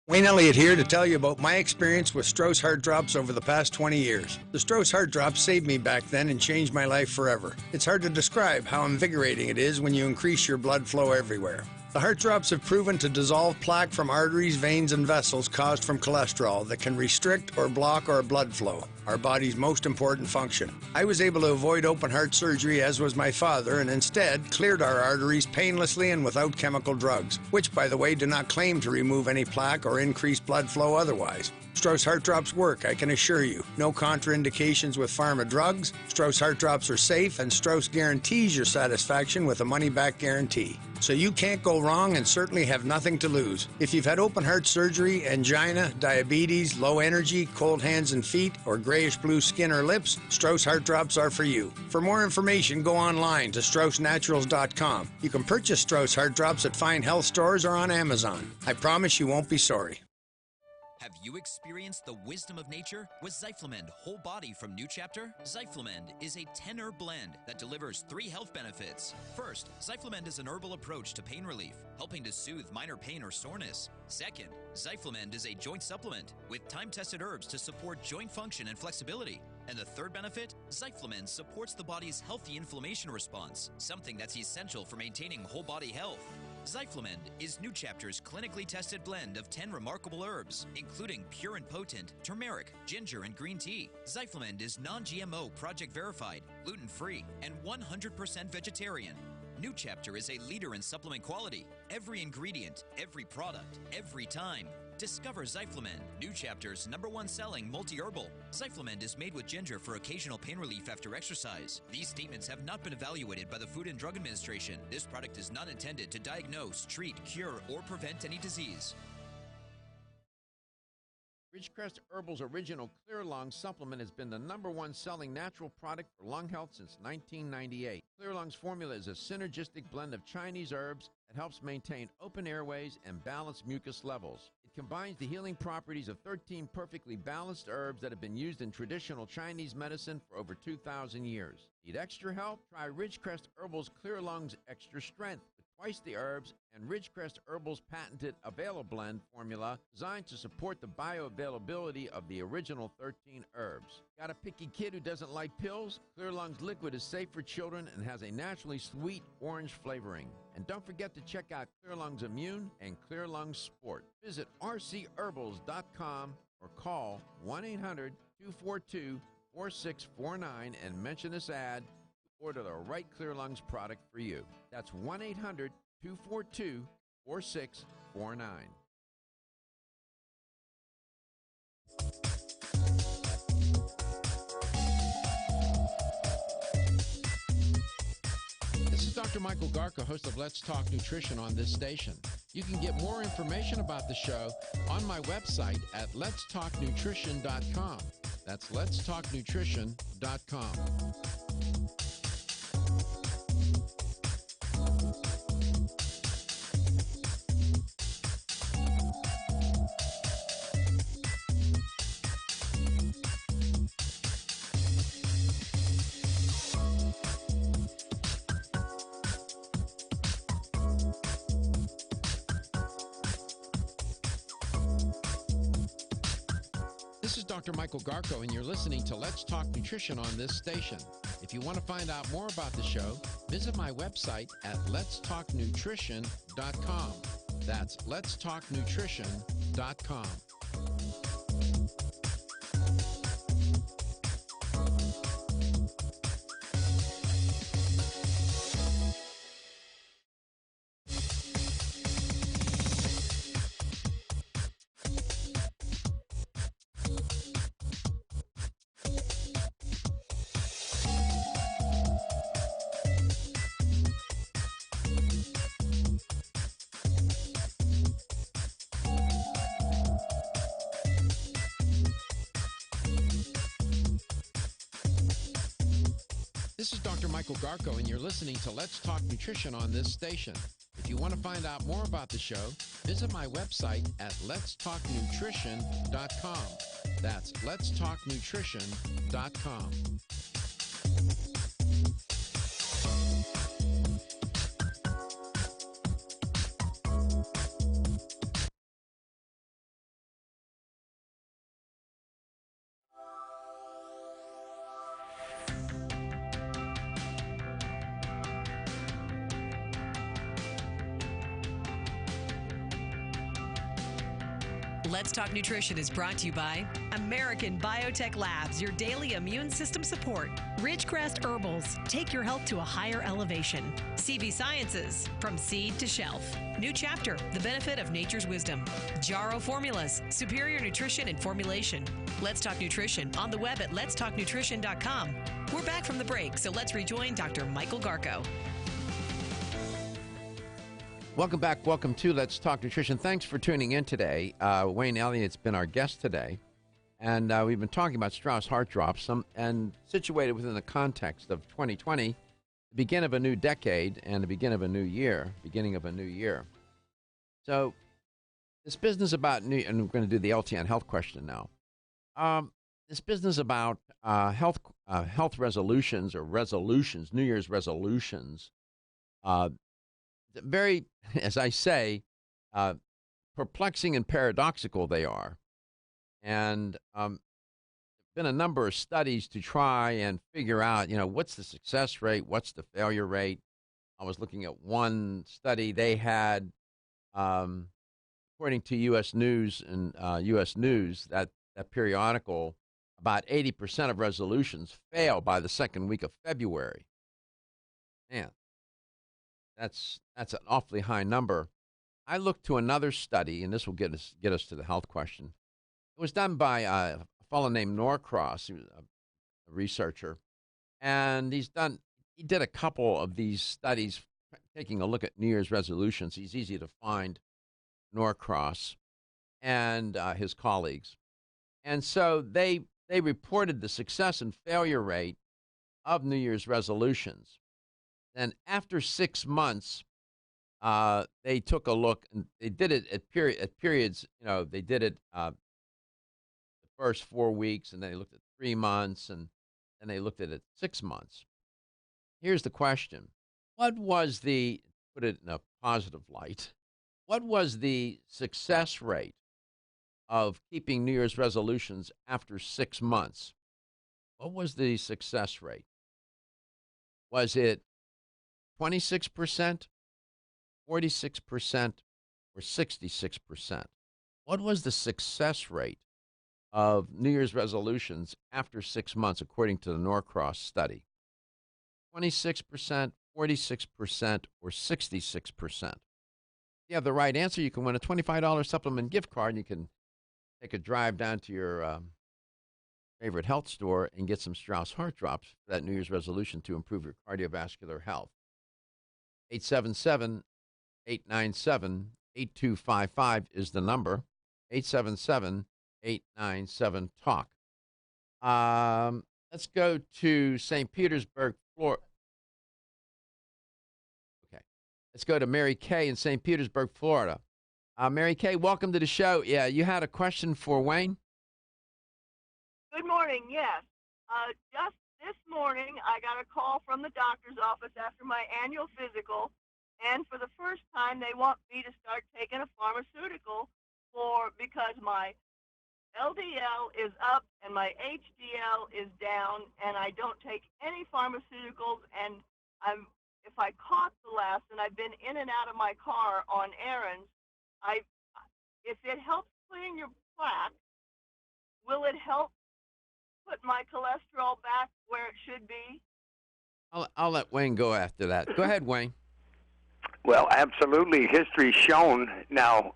Wayne Elliott here to tell you about my experience with Strauss Heart Drops over the past 20 years. The Strauss Heart Drops saved me back then and changed my life forever. It's hard to describe how invigorating it is when you increase your blood flow everywhere. The Heart Drops have proven to dissolve plaque from arteries, veins, and vessels caused from cholesterol that can restrict or block our blood flow, our body's most important function. I was able to avoid open heart surgery, as was my father, and instead cleared our arteries painlessly and without chemical drugs, which, by the way, do not claim to remove any plaque or increase blood flow otherwise. Strauss Heart Drops work, I can assure you. No contraindications with pharma drugs. Strauss Heart Drops are safe, and Strauss guarantees your satisfaction with a money-back guarantee. So you can't go wrong and certainly have nothing to lose. If you've had open heart surgery, angina, diabetes, low energy, cold hands and feet, or grayish-blue skin or lips, Strauss Heart Drops are for you. For more information, go online to StraussNaturals.com. You can purchase Strauss Heart Drops at fine health stores or on Amazon. I promise you won't be sorry. Have you experienced the wisdom of nature with Zyflamend Whole Body from New Chapter? Zyflamend is a 10-herb blend that delivers 3 health benefits. First, Zyflamend is an herbal approach to pain relief, helping to soothe minor pain or soreness. Second, Zyflamend is a joint supplement with time-tested herbs to support joint function and flexibility. And the third benefit, Zyflamend supports the body's healthy inflammation response, something that's essential for maintaining whole body health. Zyflamend is New Chapter's clinically tested blend of 10 remarkable herbs, including pure and potent turmeric, ginger, and green tea. Zyflamend is non-GMO, project verified, gluten-free, and 100% vegetarian. New Chapter is a leader in supplement quality. Every ingredient, every product, every time. Discover Zyflamend, New Chapter's #1 selling multi-herbal. Zyflamend is made with ginger for occasional pain relief after exercise. These statements have not been evaluated by the Food and Drug Administration. This product is not intended to diagnose, treat, cure, or prevent any disease. Ridgecrest Herbal's original Clear Lung supplement has been the #1 selling natural product for lung health since 1998. Clear Lung's formula is a synergistic blend of Chinese herbs that helps maintain open airways and balance mucus levels. It combines the healing properties of 13 perfectly balanced herbs that have been used in traditional Chinese medicine for over 2,000 years. Need extra help? Try Ridgecrest Herbal's Clear Lung's Extra Strength. Twice the herbs and Ridgecrest Herbal's patented Availablend formula designed to support the bioavailability of the original 13 herbs. Got a picky kid who doesn't like pills? Clear Lungs Liquid is safe for children and has a naturally sweet orange flavoring. And don't forget to check out Clear Lungs Immune and Clear Lungs Sport. Visit rcherbals.com or call 1-800-242-4649 and mention this ad. Order the right Clear Lungs product for you. That's 1-800-242-4649. This is Dr. Michael Garko, host of Let's Talk Nutrition on this station. You can get more information about the show on my website at letstalknutrition.com. That's letstalknutrition.com. This is Dr. Michael Garko, and you're listening to Let's Talk Nutrition on this station. If you want to find out more about the show, visit my website at letstalknutrition.com. That's letstalknutrition.com. This is Dr. Michael Garko, and you're listening to Let's Talk Nutrition on this station. If you want to find out more about the show, visit my website at letstalknutrition.com. That's letstalknutrition.com. Let's Talk Nutrition is brought to you by American Biotech Labs, your daily immune system support. Ridgecrest Herbals, take your health to a higher elevation. CV Sciences, from seed to shelf. New Chapter, the benefit of nature's wisdom. Jarrow Formulas, superior nutrition and formulation. Let's Talk Nutrition on the web at letstalknutrition.com. We're back from the break, so let's rejoin Dr. Michael Garko. Welcome back. Welcome to Let's Talk Nutrition. Thanks for tuning in today. Wayne Elliott's been our guest today, and we've been talking about Strauss Heart Drops, and situated within the context of 2020, the beginning of a new decade and the beginning of a new year. So this business about new, and we're going to do the LTN health question now. This business about health resolutions or resolutions, New Year's resolutions. Very, as I say, perplexing and paradoxical they are. And been a number of studies to try and figure out, what's the success rate, what's the failure rate. I was looking at one study they had, according to U.S. News and U.S. News, that periodical, about 80% of resolutions fail by the second week of February. Man. That's an awfully high number. I looked to another study, and this will get us to the health question. It was done by a fellow named Norcross, he was a researcher, and he did a couple of these studies taking a look at New Year's resolutions. He's easy to find, Norcross and his colleagues. And so they reported the success and failure rate of New Year's resolutions. Then after 6 months, they took a look, and they did it at periods. They did it the first 4 weeks, and then they looked at 3 months, and then they looked at it 6 months. Here's the question: put it in a positive light, what was the success rate of keeping New Year's resolutions after 6 months? What was the success rate? Was it 26%, 46%, or 66%? What was the success rate of New Year's resolutions after 6 months, according to the Norcross study? 26%, 46%, or 66%? If you have the right answer, you can win a $25 supplement gift card, and you can take a drive down to your favorite health store and get some Strauss Heart Drops for that New Year's resolution to improve your cardiovascular health. 877-897-8255 is the number. 877-897-TALK. Let's go to St. Petersburg, Florida. Okay. Let's go to Mary Kay in St. Petersburg, Florida. Mary Kay, welcome to the show. Yeah, you had a question for Wayne? Good morning, yes. Just this morning, I got a call from the doctor's office after my annual physical, and for the first time, they want me to start taking a pharmaceutical because my LDL is up and my HDL is down, and I don't take any pharmaceuticals. And if I caught the last, and I've been in and out of my car on errands, if it helps clean your plaque, will it help put my cholesterol back where it should be? I'll let Wayne go after that. Go ahead, Wayne. Well, absolutely. History's shown. Now,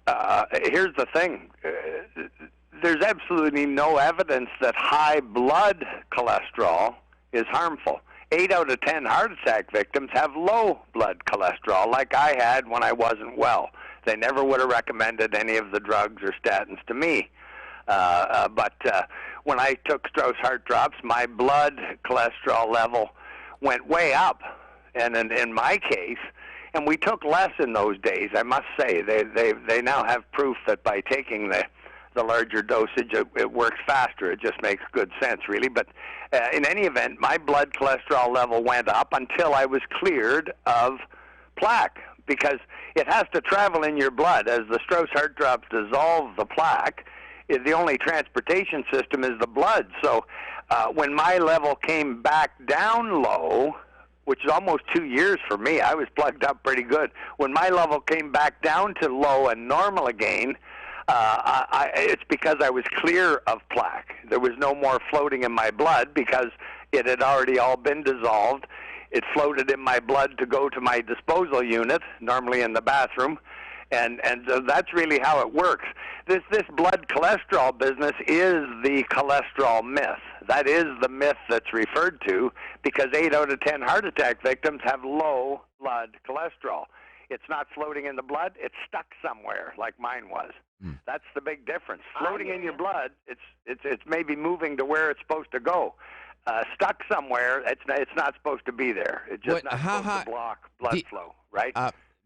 here's the thing. There's absolutely no evidence that high blood cholesterol is harmful. 8 out of 10 heart attack victims have low blood cholesterol, like I had when I wasn't well. They never would have recommended any of the drugs or statins to me. But when I took Strauss Heart Drops, my blood cholesterol level went way up. And in my case, and we took less in those days, I must say. They now have proof that by taking the larger dosage, it works faster. It just makes good sense, really. But in any event, my blood cholesterol level went up until I was cleared of plaque, because it has to travel in your blood. As the Strauss Heart Drops dissolve the plaque, the only transportation system is the blood. So when my level came back down low, which is almost 2 years for me, I was plugged up pretty good. When my level came back down to low and normal again, It's because I was clear of plaque. There was no more floating in my blood because it had already all been dissolved. It floated in my blood to go to my disposal unit, normally in the bathroom, and so that's really how it works. This blood cholesterol business is the cholesterol myth. That is the myth that's referred to because 8 out of 10 heart attack victims have low blood cholesterol. It's not floating in the blood, it's stuck somewhere like mine was. That's the big difference. Floating in your blood, it's maybe moving to where it's supposed to go. Stuck somewhere, it's not supposed to be there. It's just not supposed to block blood flow, right?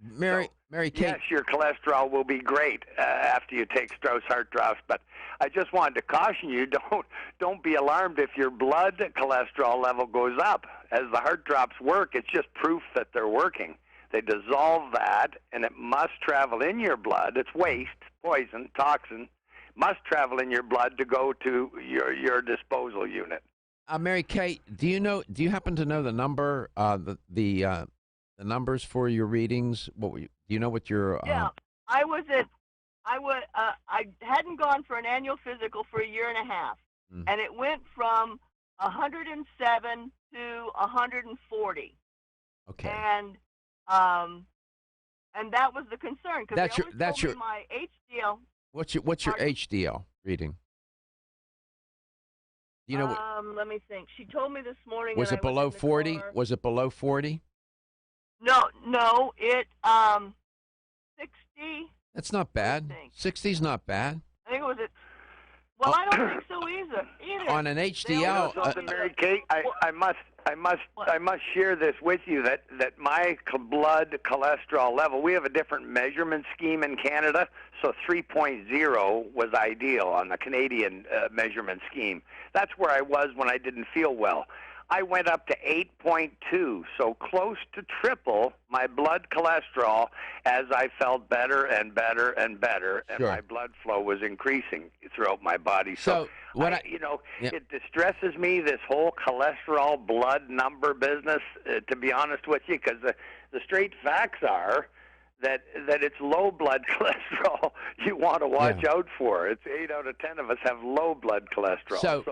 Mary Kate. Yes, your cholesterol will be great after you take Strauss Heart Drops, but I just wanted to caution you: don't be alarmed if your blood cholesterol level goes up. As the heart drops work, it's just proof that they're working. They dissolve that, and it must travel in your blood. It's waste, poison, toxin. Must travel in your blood to go to your disposal unit. Mary Kate, do you happen to know the number, the numbers for your readings? Do you know what your? Yeah, I hadn't gone for an annual physical for a year and a half, and it went from 107 to 140. Okay. And that was the concern because that's your my HDL. What's your HDL reading? You know let me think. She told me this morning. Was it below 40? Was it below 40? No, it 60. That's not bad. 60's not bad. I think it was it. Well, I don't think so either. On an HDL, Mary Kate, I must share this with you that my blood cholesterol level. We have a different measurement scheme in Canada, so 3.0 was ideal on the Canadian measurement scheme. That's where I was when I didn't feel well. I went up to 8.2, so close to triple my blood cholesterol as I felt better and better and better, and my blood flow was increasing throughout my body. So it distresses me, this whole cholesterol blood number business, to be honest with you, because the straight facts are that it's low blood cholesterol you want to watch out for. It's 8 out of 10 of us have low blood cholesterol. So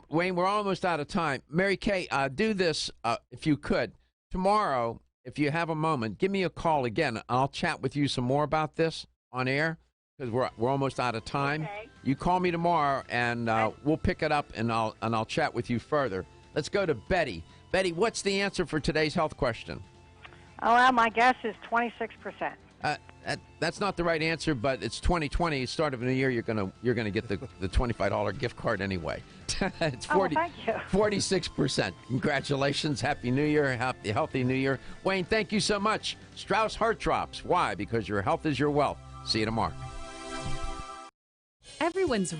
Wayne, we're almost out of time. Mary Kay, do this if you could. Tomorrow, if you have a moment, give me a call again. I'll chat with you some more about this on air because we're almost out of time. Okay. You call me tomorrow, and we'll pick it up, and I'll chat with you further. Let's go to Betty. Betty, what's the answer for today's health question? Oh, well, my guess is 26%. That's not the right answer, but it's 2020. Start of the year, you're gonna get the $25 gift card anyway. It's 46%. Congratulations! Happy New Year! Healthy New Year, Wayne. Thank you so much. Strauss Heart Drops. Why? Because your health is your wealth. See you tomorrow. Everyone's